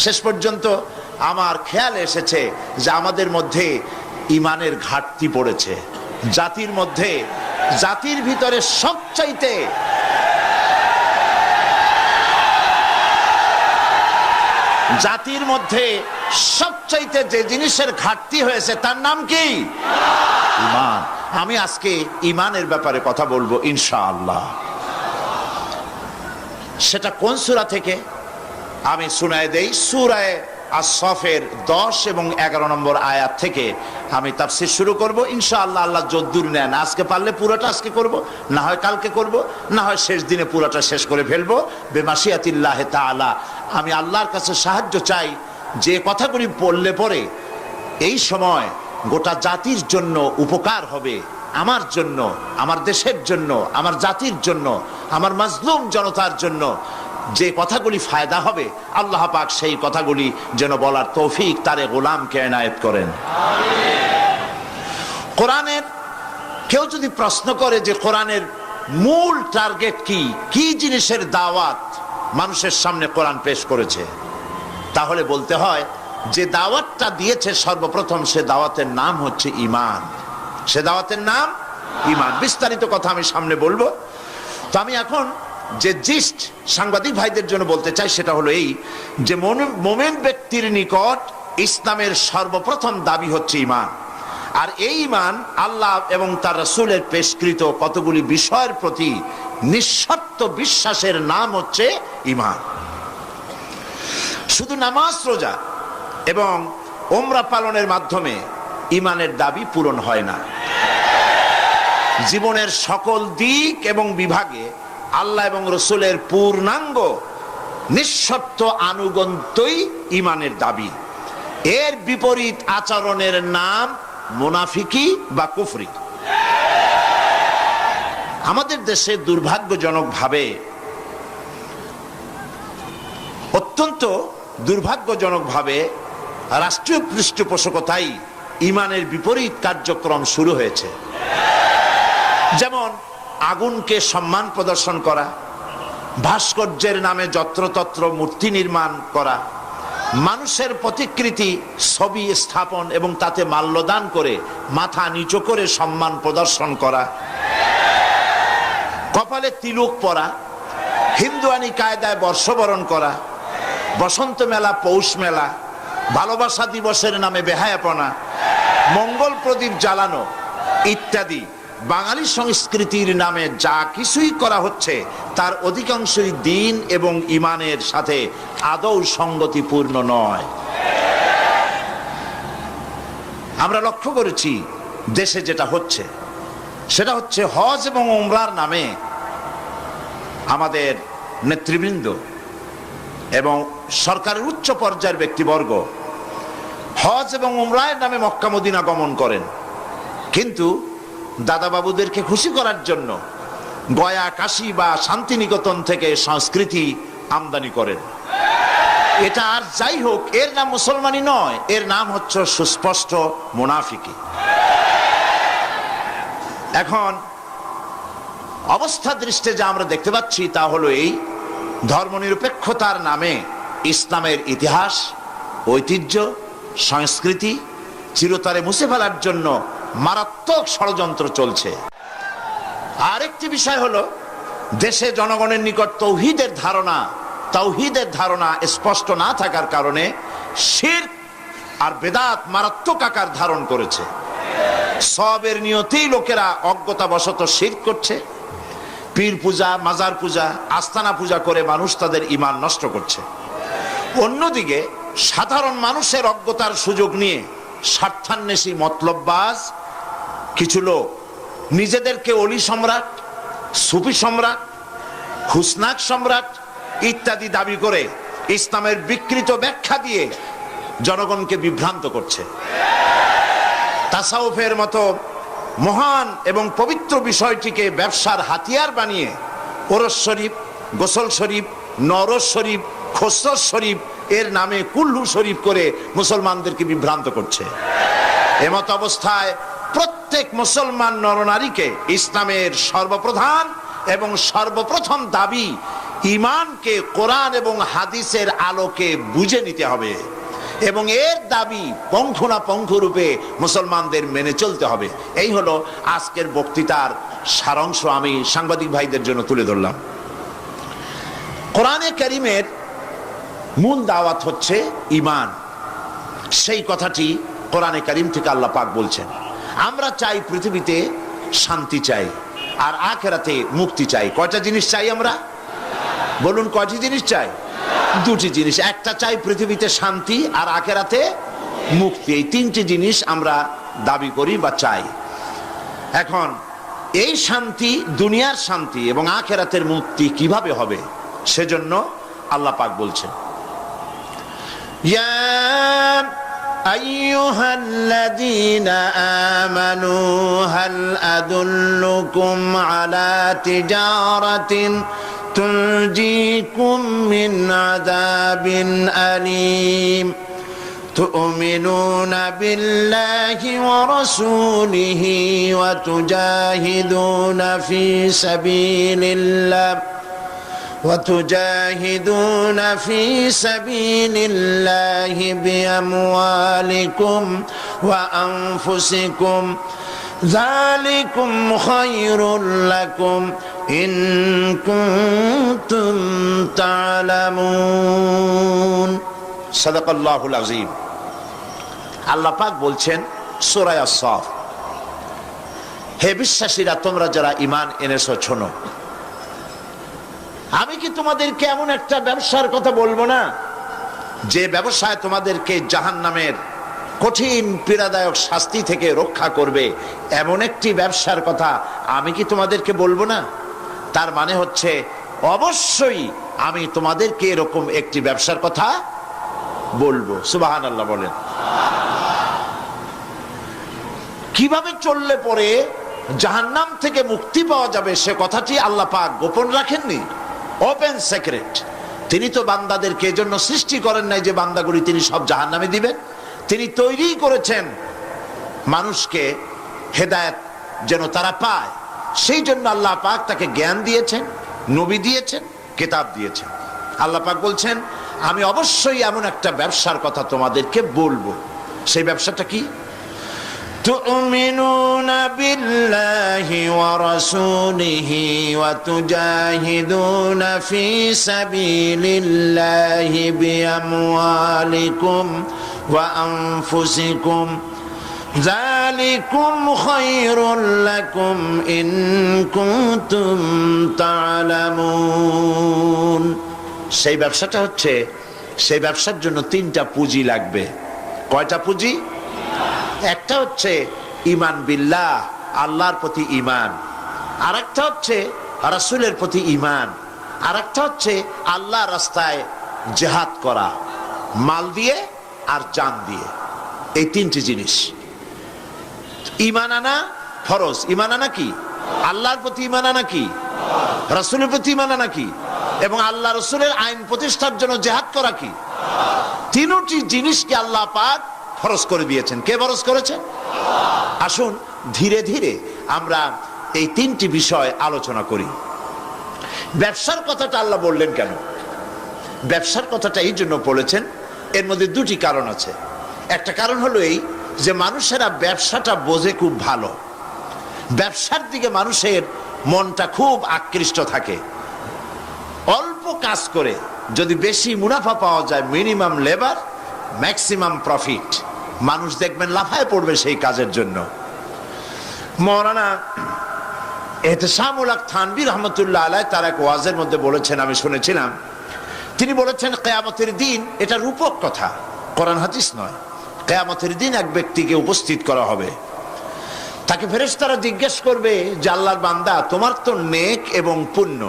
শেষ পর্যন্ত আমার খেয়াল এসেছে যে আমাদের মধ্যে ইমানের ঘাটতি পড়েছে। জাতির ভিতরে সবচাইতে জাতির মধ্যে সবচাইতে যে জিনিসের ঘাটতি হয়েছে তার নাম কি? ঈমান। আমি আজকে ঈমানের ব্যাপারে কথা বলবো ইনশাআল্লাহ। সেটা কোন সূরা থেকে আমি শুনায় দেই। সূরা আস-সফের 10 এবং 11 নম্বর আয়াত থেকে আমি তাফসীর শুরু করব ইনশাআল্লাহ। আল্লাহ যদ্দুর নেন, আজকে পারলে পুরোটা আজকে করব, না হয় কালকে করব, না হয় শেষ দিনে পুরোটা শেষ করে ফেলবো বেমাশিয়াতিল্লাহ তাআলা। আমি আল্লাহর কাছে সাহায্য চাই যে কথাগুলি পড়লে পরে এই সময় গোটা জাতির জন্য উপকার হবে, আমার জন্য, আমার দেশের জন্য, আমার জাতির জন্য, আমার মাজলুম জনতার জন্য যে কথাগুলি ফায়দা হবে, আল্লাহ পাক সেই কথাগুলি যেন বলার তৌফিক তারে গোলামকে এনায়েত করেন। কোরআনের কেউ যদি প্রশ্ন করে যে কোরআনের মূল টার্গেট কি জিনিসের দাওয়াত মানুষের সামনে কোরআন পেশ করেছে, তাহলে বলতে হয় যে দাওয়াতটা দিয়েছে সর্বপ্রথম সে দাওয়াতের নাম হচ্ছে ঈমান। সে দাওয়াতের নাম ঈমান। বিস্তারিত কথা আমি সামনে বলবো। তো আমি এখন যে জিস্ট সাংবাদিক ভাইদের জন্য বলতে চাই সেটা হলো এই যে মুমিন ব্যক্তির নিকট ইসলামের সর্বপ্রথম দাবি হচ্ছে ঈমান। আর এই ঈমান আল্লাহ এবং তার রাসূলের পেশকৃত কতগুলি বিষয়ের প্রতি নিঃশর্ত বিশ্বাসের নাম হচ্ছে ঈমান। শুধু নামাজ, রোজা এবং উমরা পালনের মাধ্যমে ঈমানের দাবি পূরণ হয় না। জীবনের সকল দিক এবং বিভাগে আল্লাহ এবং রাসূলের পূর্ণাঙ্গ নিঃশর্ত আনুগত্যই ঈমানের দাবি। এর বিপরীত আচরণের নাম মুনাফিকি বা কুফরি। আমাদের দেশে দুর্ভাগ্যজনকভাবে, অত্যন্ত দুর্ভাগ্যজনকভাবে রাষ্ট্রীয় পৃষ্ঠপোষকতায় ঈমানের বিপরীত কার্যক্রম শুরু হয়েছে। যেমন আগুনকে সম্মান প্রদর্শন করা, ভাস্কর্যের নামে যত্রতত্র মূর্তি নির্মাণ করা, মানুষের প্রতিকৃতি ছবি স্থাপন এবং তাতে মাল্যদান করে মাথা নিচু করে সম্মান প্রদর্শন করা, কপালে তিলক পরা, হিন্দুয়ানি কায়দায় বর্ষবরণ করা, বসন্ত মেলা, পৌষ মেলা, ভালোবাসা দিবসের নামে বেহায়াপনা, মঙ্গল প্রদীপ জ্বালানো ইত্যাদি বাঙালি সংস্কৃতির নামে যা কিছুই করা হচ্ছে তার অধিকাংশই দিন এবং ঈমানের সাথে আদৌ সঙ্গতিপূর্ণ নয়। আমরা লক্ষ্য করেছি দেশে যেটা হচ্ছে সেটা হচ্ছে হজ এবং উমরার নামে আমাদের নেতৃবৃন্দ এবং সরকারের উচ্চ পর্যায়ের ব্যক্তিবর্গ হজ এবং উমরার নামে মক্কা মদিনা গমন করেন, কিন্তু দাদা বাবুদেরকে খুশি করার জন্য গয়া, কাশী বা শান্তিনিকেতন থেকে সংস্কৃতি আমদানি করেন। এটা আর যাই হোক, এর নাম মুসলমানি নয়, এর নাম হচ্ছে সুস্পষ্ট মুনাফিকি। এখন অবস্থা দৃষ্টে যা আমরা দেখতে পাচ্ছি তা হলো এই, ধর্মনিরপেক্ষতার নামে ইসলামের ইতিহাস, ঐতিহ্য, সংস্কৃতি চিরতরে মুছে ফেলার জন্য মারাত্মক ষড়যন্ত্র চলছে। আরেকটি বিষয় হলো দেশে জনগণের নিকট তাওহীদের ধারণা স্পষ্ট না থাকার কারণে শিরক আর বেদাত মারাত্মক আকার ধারণ করেছে। সওয়াবের নিয়তেই লোকেরা অজ্ঞতাবশত শিরক করছে, পীর পূজা, মাজার পূজা, আস্তানা পূজা করে মানুষ তাদের ঈমান নষ্ট করছে। অন্যদিকে সাধারণ মানুষের অজ্ঞতার সুযোগ নিয়ে স্বার্থান্বেষী মতলববাজ কিছু লোক নিজেদেরকে অলি সম্রাট, সুফি সম্রাট, হুসনাক সম্রাট ইত্যাদি দাবি করে ইসলামের বিকৃত ব্যাখ্যা দিয়ে জনগণকে বিভ্রান্ত করছে। তাসাউফের মতো মহান এবং পবিত্র বিষয়টিকে ব্যবসার হাতিয়ার বানিয়ে ওরস শরীফ, গোসল শরীফ, নরস শরীফ, খসরস শরীফ এর নামে কুল্লু শরীফ করে মুসলমানদেরকে বিভ্রান্ত করছে। এমত অবস্থায় প্রত্যেক মুসলমান নরনারীকে ইসলামের সর্বপ্রধান এবং সর্বপ্রথম দাবি ঈমানকে কোরআন এবং হাদিসের আলোকে বুঝে নিতে হবে এবং এর দাবি পঙ্খনা-পঙ্খ রূপে মুসলমানদের মেনে চলতে হবে। এই হলো আজকের বক্তৃতার সারাংশ আমি সাংবাদিক ভাইদের জন্য তুলে ধরলাম। কোরআনে কারীমের মূল দাওয়াত হচ্ছে ঈমান। সেই কথাটি কোরআনে কারীম থেকে আল্লাহ পাক বলছেন। আমরা চাই পৃথিবীতে শান্তি চাই আর আখিরাতে মুক্তি চাই। কয়টা জিনিস চাই আমরা? বলুন, কয়টি জিনিস চাই? দুটি জিনিস। একটা চাই পৃথিবীতে শান্তি আর আখিরাতে মুক্তি। এই তিনটি জিনিস আমরা দাবি করি বা চাই। এখন এই শান্তি, দুনিয়ার শান্তি এবং আখিরাতের মুক্তি কিভাবে হবে, সেজন্য আল্লাহ পাক বলছেন, ইয়া আইয়ুহাল্লাযীনা আমানু হাল আদুল্লুকুম আলা তিজারাতিন তুনজিকুম মিন আযাবিন আলীম তু'মিনুনা বিল্লাহি ওয়া রাসূলিহি ওয়া তুজাহিদুনা ফি সাবিলিল্লাহ وتجاهدون في سبيل الله بأموالكم وأنفسكم ذلكم خير لكم إن كنتم تعلمون صدق الله العظيم। আল্লাহ পাক বলছেন সূরা আস-সাফ, হে বিশ্বাসীরা, তোমরা যারা ঈমান এনেছো, শোনো, আমি কি তোমাদেরকে এমন একটা ব্যবসার কথা বলবো না যে ব্যবসায় তোমাদেরকে জাহান্নামের কঠিন পীড়াদায়ক শাস্তি থেকে রক্ষা করবে? এমন একটি ব্যবসার কথা আমি কি তোমাদেরকে বলবো না? তার মানে হচ্ছে অবশ্যই আমি তোমাদেরকে এরকম একটি ব্যবসার কথা বলবো। সুবহানাল্লাহ বলেন। কিভাবে চললে পরে জাহান্নাম থেকে মুক্তি পাওয়া যাবে সে কথাটি আল্লাহ পাক গোপন রাখেননি, ওপেন সিক্রেট। তিনি তো বান্দাদেরকে এজন্য সৃষ্টি করেন নাই যে বান্দাগুলি তিনি সব জাহান্নামে দিবেন। তিনি তৈরি করেছেন মানুষকে হেদায়েত যেন তারা পায়, সেই জন্য আল্লাহ পাক তাকে জ্ঞান দিয়েছেন, নবী দিয়েছেন, কিতাব দিয়েছেন। আল্লাহ পাক বলছেন, আমি অবশ্যই এমন একটা ব্যবসার কথা তোমাদেরকে বলবো। সেই ব্যবসাটা কি? تؤمنون بالله ورسوله وتجاهدون في سبيل الله بأموالكم وأنفسكم ذلكم خير لكم إن كنتم تعلمون। সেই ব্যবসাটা হচ্ছে, সেই ব্যবসার জন্য তিনটা পুঁজি লাগবে। কয়টা পুঁজি? একটা হচ্ছে ঈমান বিল্লাহ, আল্লাহর প্রতি ঈমান। আরেকটা হচ্ছে রাসূলের প্রতি ঈমান। আরেকটা হচ্ছে আল্লাহর রাস্তায় জিহাদ করা, মাল দিয়ে আর জান দিয়ে। এই তিনটি জিনিস। ঈমান আনা ফরজ। ঈমান আনা কি? আল্লাহর প্রতি ঈমান আনা কি? রাসূলের প্রতি ঈমান আনা কি? এবং আল্লাহ রাসূলের আইন প্রতিষ্ঠার জন্য জিহাদ করা কি? তিনটি জিনিসকে আল্লাহ পাক ফরজ করে দিয়েছেন। কে ফরজ করেছেন? আসুন ধীরে ধীরে আমরা এই তিনটি বিষয় আলোচনা করি। ব্যবসার কথাটা আল্লাহ বললেন কেন? ব্যবসার কথাটা এই জন্য বলেছেন, এর মধ্যে দুটি কারণ আছে। একটা কারণ হলো এই যে মানুষেরা ব্যবসাটা বোঝে খুব ভালো, ব্যবসার দিকে মানুষের মনটা খুব আকৃষ্ট থাকে। অল্প কাজ করে যদি বেশি মুনাফা পাওয়া যায়, মিনিমাম লেবার ম্যাক্সিমাম প্রফিট, মানুষ দেখবেন লাফায় পড়বে সেই কাজের জন্য। মাওলানা এহতেশামুল হক থানভী রহমতুল্লাহ আলাইহি তার এক ওয়াজের মধ্যে বলেছেন, আমি শুনেছিলাম, তিনি বলেছেন কিয়ামতের দিন, এটা রূপক কথা, কোরআন হাদিস নয়, কিয়ামতের দিন এক ব্যক্তিকে উপস্থিত করা হবে, তাকে ফেরেশতারা জিজ্ঞেস করবে যে আল্লাহর বান্দা, তোমার তো নেক এবং পুণ্য,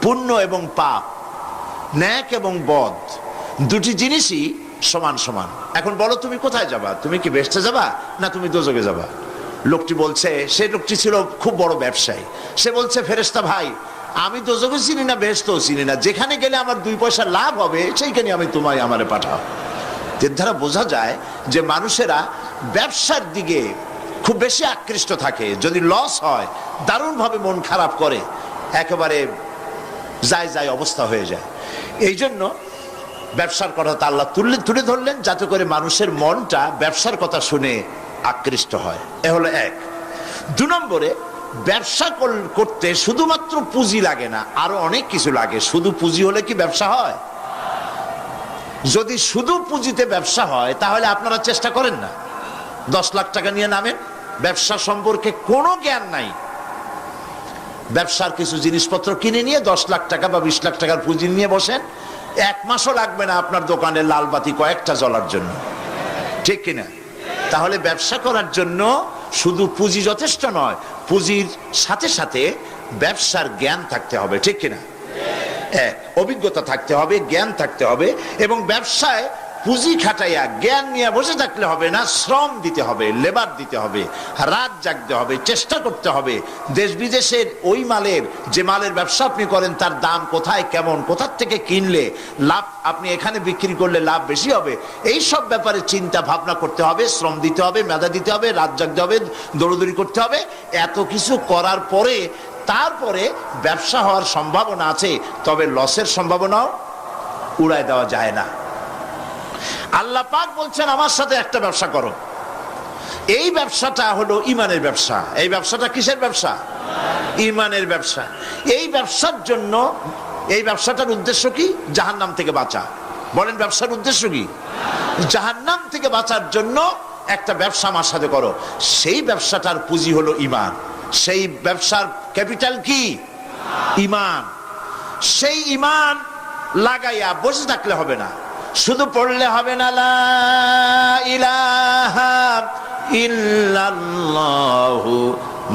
পুণ্য এবং পাপ, নেক এবং বদ দুটি জিনিসই সমান সমান। এখন বলো তুমি কোথায় যাবা? তুমি কি বেহেশতে যাবা না তুমি দোজখে যাবা? লোকটি বলছে, সে লোকটি ছিল খুব বড় ব্যবসায়ী, সে বলছে, ফেরেশতা ভাই, আমি দোজখও চিনি না, বেহেশতও চিনি না, যেখানে গেলে আমার 2 পয়সা লাভ হবে সেইখানে আমি তোমায় আমারে পাঠাও। এর দ্বারা বোঝা যায় যে মানুষেরা ব্যবসার দিকে খুব বেশি আকৃষ্ট থাকে। যদি লস হয় দারুণভাবে মন খারাপ করে, একেবারে যায় যায় অবস্থা হয়ে যায়। এই জন্য ব্যবসার কথা আল্লাহ তুলে ধরলেন যাতে করে মানুষের মনটা ব্যবসার কথা শুনে আকৃষ্ট হয়। এ হলো এক। 2 নম্বরে, ব্যবসা করতে শুধুমাত্র পুঁজি লাগে না, আরো অনেক কিছু লাগে। শুধু পুঁজি হলে কি ব্যবসা হয়? যদি শুধু পুঁজিতে ব্যবসা হয় তাহলে আপনারা চেষ্টা করেন না। 10 লাখ টাকা নিয়ে নামেন, ব্যবসা সম্পর্কে কোনো জ্ঞান নাই, ব্যবসার কিছু জিনিসপত্র কিনে নিয়ে 10 লাখ টাকা বা 20 লাখ টাকার পুঁজি নিয়ে বসেন, 1 মাসও লাগবে না আপনার দোকানে লাল বাতি কয়েকটা জ্বলার জন্য, ঠিক কিনা? তাহলে ব্যবসা করার জন্য শুধু পুঁজি যথেষ্ট নয়, পুঁজির সাথে সাথে ব্যবসার জ্ঞান থাকতে হবে, ঠিক কিনা? অভিজ্ঞতা থাকতে হবে, জ্ঞান থাকতে হবে। এবং ব্যবসায় পুঁজি খাটাইয়া জ্ঞান নিয়ে বসে থাকলে হবে না, শ্রম দিতে হবে, লেবার দিতে হবে, রাত জাগতে হবে, চেষ্টা করতে হবে। দেশ বিদেশের ওই মালের, যে মালের ব্যবসা আপনি করেন তার দাম কোথায়, কেমন, কোথার থেকে কিনলে লাভ, আপনি এখানে বিক্রি করলে লাভ বেশি হবে, এই সব ব্যাপারে চিন্তা ভাবনা করতে হবে, শ্রম দিতে হবে, মেধা দিতে হবে, রাত জাগতে হবে, দৌড়দৌড়ি করতে হবে। এত কিছু করার পরে তারপরে ব্যবসা হওয়ার সম্ভাবনা আছে, তবে লসের সম্ভাবনাও উড়ায় দেওয়া যায় না। আল্লাহ পাক বলছেন আমার সাথে একটা ব্যবসা করো। এই ব্যবসাটা হলো ইমানের ব্যবসা। এই ব্যবসাটা কিসের ব্যবসা? ইমানের ব্যবসা। এই ব্যবসার জন্য, এই ব্যবসাটার উদ্দেশ্য কি? জাহান্নাম থেকে বাঁচা। বলেন ব্যবসার উদ্দেশ্য কি? জাহান্নাম থেকে বাঁচার জন্য একটা ব্যবসা আমার সাথে করো। সেই ব্যবসাটার পুঁজি হলো ইমান। সেই ব্যবসার ক্যাপিটাল কি? ইমান। সেই ইমান লাগাইয়া বসে থাকলে হবে না, শুধু পড়লে হবে না লা ইলাহা ইল্লাল্লাহু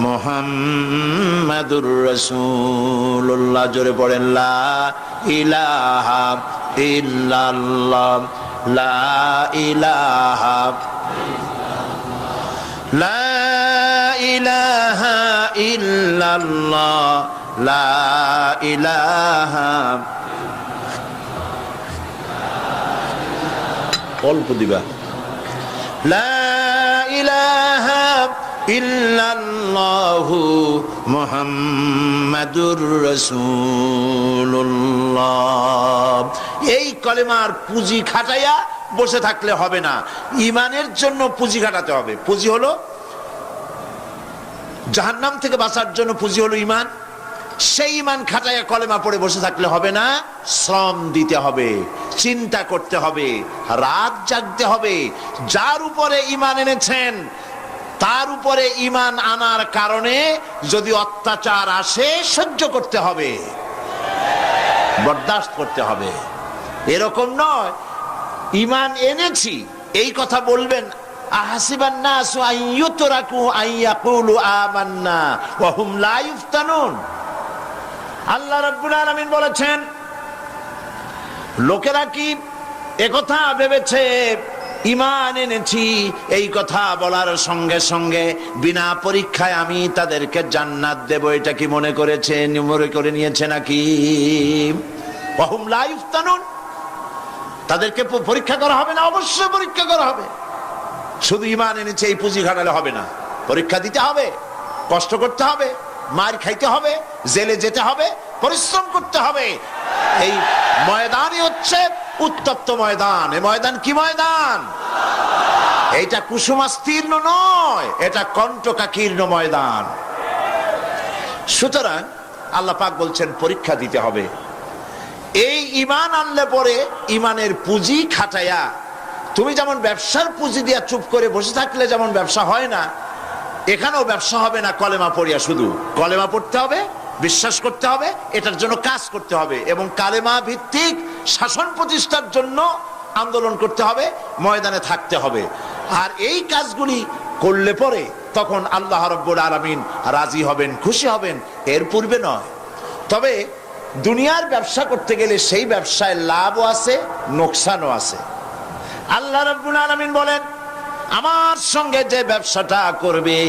মুহাম্মাদুর রাসূলুল্লাহ। জোরে পড়েন লা ইলাহা ইল্লাল্লাহ, লা ইলাহা, লা ইলাহা ইল্লাল্লাহ, লা ইলাহা। অল্প দিবা। লা ইলাহা ইল্লাল্লাহু মুহাম্মাদুর রাসূলুল্লাহ। এই কলেমার পুঁজি খাটাইয়া বসে থাকলে হবে না, ইমানের জন্য পুঁজি খাটাতে হবে। পুঁজি হলো জাহান্নাম থেকে বাঁচার জন্য, পুঁজি হলো ইমান। সেই ইমান খাটাইয়া কলেমা পড়ে বসে থাকলে হবে না, শ্রম দিতে হবে, চিন্তা করতে হবে, রাত জাগতে হবে। যার উপরে ইমান এনেছেন তার উপরে ইমান আনার কারণে যদি অত্যাচার আসে সহ্য করতে হবে, বরদাস্ত করতে হবে। এরকম নয় ইমান এনেছি এই কথা বলবেন, আহাসিবান নাসু আন ইউতরাকু আন ইয়াকুলু আমান্না ওয়া হুম লা ইফতানুন। আল্লাহ রাব্বুল আলামিন বলেছেন, লোকেরা কি একথা ভেবেছে ঈমান এনেছি এই কথা বলার সঙ্গে সঙ্গে বিনা পরীক্ষায় আমি তাদেরকে জান্নাত দেব, এটা কি মনে করেছে, মনে করে নিয়েছে নাকি? ওয়া হুম লা ইফতানুন। তাদেরকে পরীক্ষা করা হবে না? অবশ্যই পরীক্ষা করা হবে। শুধু ঈমান এনেছে এই পুঁজি ঘাটালে হবে না, পরীক্ষা দিতে হবে, কষ্ট করতে হবে, মার খাইতে হবে, জেলে যেতে হবে, পরিশ্রম করতে হবে। এই ময়দানই হচ্ছে উত্তপ্ত ময়দান। এই ময়দান কি ময়দান? এইটা কুসুমাস্তীর্ণ নয়, এটা কণ্টকাকীর্ণ ময়দান। সুতরাং আল্লাহ পাক বলছেন পরীক্ষা দিতে হবে। এই ঈমান আনলে পরে ইমানের পুঁজি খাটাইয়া, তুমি যেমন ব্যবসার পুঁজি দিয়া চুপ করে বসে থাকলে যেমন ব্যবসা হয় না, এখানেও ব্যবসা হবে না কলেমা পড়িয়া। শুধু কলেমা পড়তে হবে, বিশ্বাস করতে হবে, এটার জন্য কাজ করতে হবে এবং কালেমা ভিত্তিক শাসন প্রতিষ্ঠার জন্য আন্দোলন করতে হবে, ময়দানে থাকতে হবে। আর এই কাজগুলি করলে পরে তখন আল্লাহ রাব্বুল আলামিন রাজি হবেন, খুশি হবেন, এর পূর্বে নয়। তবে দুনিয়ার ব্যবসা করতে গেলে সেই ব্যবসায় লাভও আছে, নোকসানও আছে। আল্লাহ রাব্বুল আলামিন বলেন, আমার সঙ্গে যে ব্যবসাটা করবে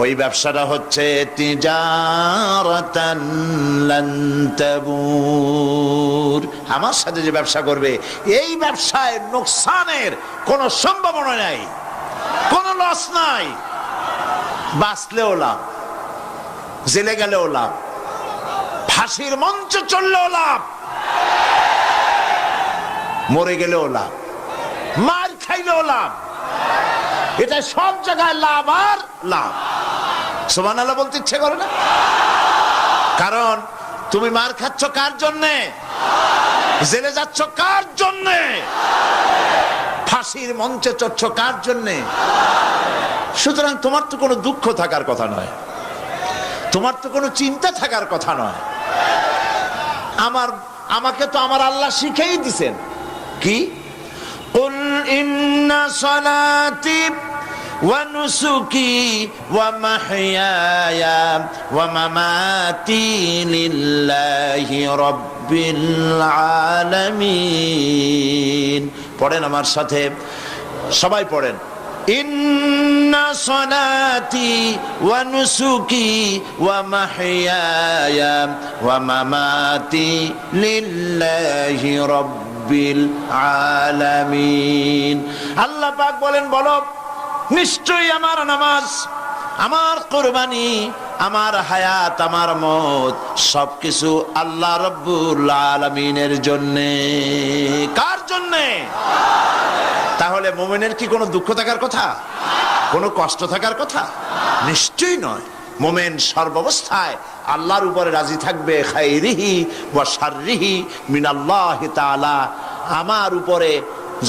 ওই ব্যবসাটা হচ্ছে তিজারাতান লান তাবুর। আমার সাথে যে ব্যবসা করবে এই ব্যবসায় নোকসানের কোনো সম্ভাবনা নাই, কোনো লস নাই। বাঁচলেও লাভ, জেলে গেলেও লাভ, ফাঁসির মঞ্চে চললেও লাভ, মরে গেলেও লাভ, মার খাইলেও লাভ, এটা সব জায়গায় লাভ আর লাভ। সুবহানাল্লাহ বলতে ইচ্ছে করে না? কারণ তুমি মার খাচ্ছ কার জন্যে? জেলে যাচ্ছ কার জন্যে? ফাঁসির মঞ্চে চড়ছ কার জন্যে? সুতরাং তোমার তো কোনো দুঃখ থাকার কথা নয়, তোমার তো কোনো চিন্তা থাকার কথা নয়। আমাকে তো আমার আল্লাহ শিখেই দিছেন কি, কুল ইন্না সালাতি ওয়া নুসুকি ওয়া মাহইয়ায়া ওয়া মামাতি লিল্লাহি রাব্বিল আলামিন। পড়েন আমার সাথে, সবাই পড়েন। ইন্না সালাতি ওয়া নুসুকি ওয়া মাহইয়ায়া ওয়া মামাতি লিল্লাহি রাব্বিল আলামিন। আল্লাহ পাক বলেন, বলো নিশ্চয়ই আমার নামাজ, আমার কুরবানি, আমার হায়াত, আমার মওত সবকিছু আল্লাহ রাব্বুল আলামিনের জন্য। কার জন্য? তাহলে মুমিনের কি কোনো দুঃখ থাকার কথা, কোনো কষ্ট থাকার কথা? নিশ্চয়ই নয়। মুমিন সর্বাবস্থায় আল্লাহর উপরে রাজি থাকবে, খাইরিহি ওয়া শাররিহি মিনাল্লাহি তাআলা। আমার উপরে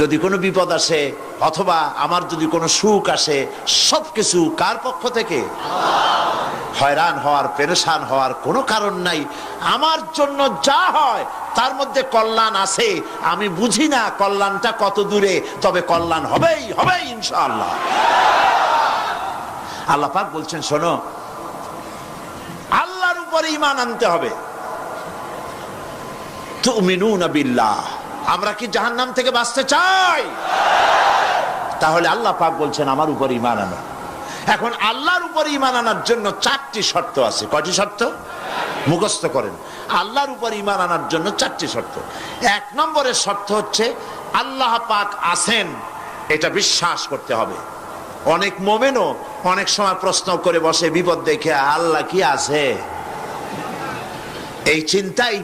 যদি কোনো বিপদ আসে অথবা আমার যদি কোনো সুখ আসে, সবকিছু কার পক্ষ থেকে? হয়রান হওয়ার, পেরেশান হওয়ার কোনো কারণ নাই। আমার জন্য যা হয় তার মধ্যে কল্যাণ আছে। আমি বুঝি না কল্যাণটা কত দূরে, তবে কল্যাণ হবেই হবেই ইনশাআল্লাহ। আল্লাহ পাক বলছেন, শোনো, আল্লাহর উপরে ঈমান আনতে হবে। তুমিনুনা বিল্লাহ। আমরা কি জাহান্নাম থেকে বাঁচতে চাই? তাহলে আল্লাহ পাক বলছেন আমার উপর ঈমান আনো। এখন আল্লাহর উপর ঈমান আনার জন্য 4টি শর্ত আছে। কয়টি শর্ত? মুখস্থ করেন। আল্লাহর উপর ঈমান আনার জন্য 4টি শর্ত। 1 নম্বরের শর্ত হচ্ছে আল্লাহ পাক আছেন, এটা বিশ্বাস করতে হবে। অনেক মুমিনও অনেক সময় প্রশ্ন করে বসে বিপদ দেখে, আল্লাহ কি আছে? এই চিন্তাই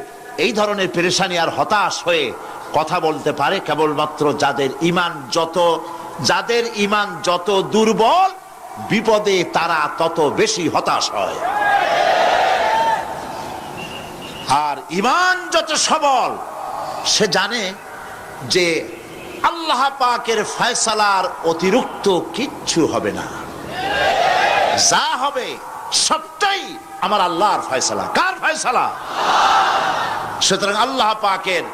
এই ধরনের পেরেশানি আর হতাশ হয়ে কথা বলতে পারে কেবলমাত্র যাদের ঈমান যত দুর্বল, বিপদে তারা তত বেশি হতাশ হয়। আর ঈমান যত সবল, সে জানে যে আল্লাহ পাকের ফয়সালার অতিরিক্ত কিচ্ছু হবে না, যা হবে সবটাই আমার আল্লাহর ফয়সালা। কার ফয়সালা? সুতরাং আল্লাহ পাকের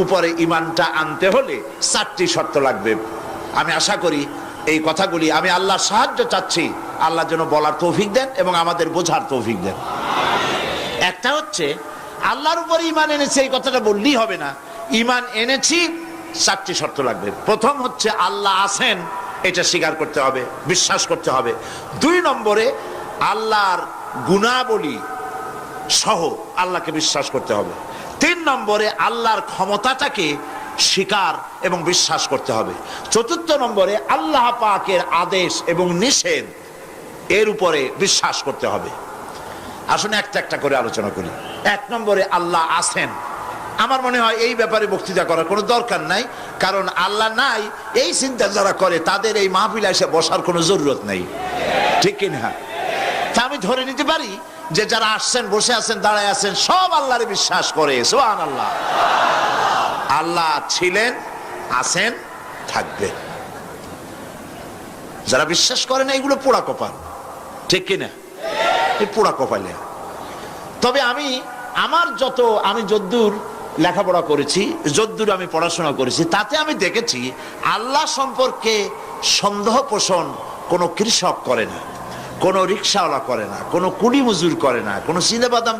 উপরে ঈমানটা আনতে হলে 4টি শর্ত লাগবে। আমি আশা করি এই কথাগুলি, আমি আল্লাহর সাহায্য চাচ্ছি, আল্লাহ যেন বলার তৌফিক দেন এবং আমাদের বোঝার তৌফিক দেন। একটা হচ্ছে আল্লাহর উপরে ঈমান এনেছি, এই কথাটা বললেই হবে না। ঈমান এনেছি, 4টি শর্ত লাগবে। প্রথম হচ্ছে আল্লাহ আছেন, এটা স্বীকার করতে হবে, বিশ্বাস করতে হবে। 2 নম্বরে আল্লাহর গুণাবলী সহ আল্লাহকে বিশ্বাস করতে হবে। 3 নম্বরে আল্লাহর ক্ষমতাটাকে স্বীকার এবং বিশ্বাস করতে হবে। 4 নম্বরে আল্লাহ পাকের আদেশ এবং নিষেধ এর উপরে বিশ্বাস করতে হবে। আসুন একটা একটা করে আলোচনা করি। 1 নম্বরে আল্লাহ আছেন। আমার মনে হয় এই ব্যাপারে বক্তৃতা করার কোনো দরকার নাই, কারণ আল্লাহ নাই এই চিন্তা যারা করে তাদের এই মাহফিলে এসে বসার কোনো জরুরত নেই, ঠিক কিনা? তা আমি ধরে নিতে পারি যে যারা আসছেন, বসে আছেন, দাঁড়ায় আছেন, সব আল্লাহরে বিশ্বাস করে। সুবহানাল্লাহ। আল্লাহ ছিলেন, আছেন, থাকবে। যারা বিশ্বাস করে না, এগুলো পোড়া কপাল, ঠিক কিনা? এই পোড়া কপালে। তবে আমি যদ্দূর লেখাপড়া করেছি, যদ্দূর আমি পড়াশোনা করেছি, তাতে আমি দেখেছি আল্লাহ সম্পর্কে সন্দেহ পোষণ কোনো কৃষক করে না, কোনো রিক্সাওয়ালা করে না, কোনো কুলি মজুর করে না, কোনো চিলেবাদাম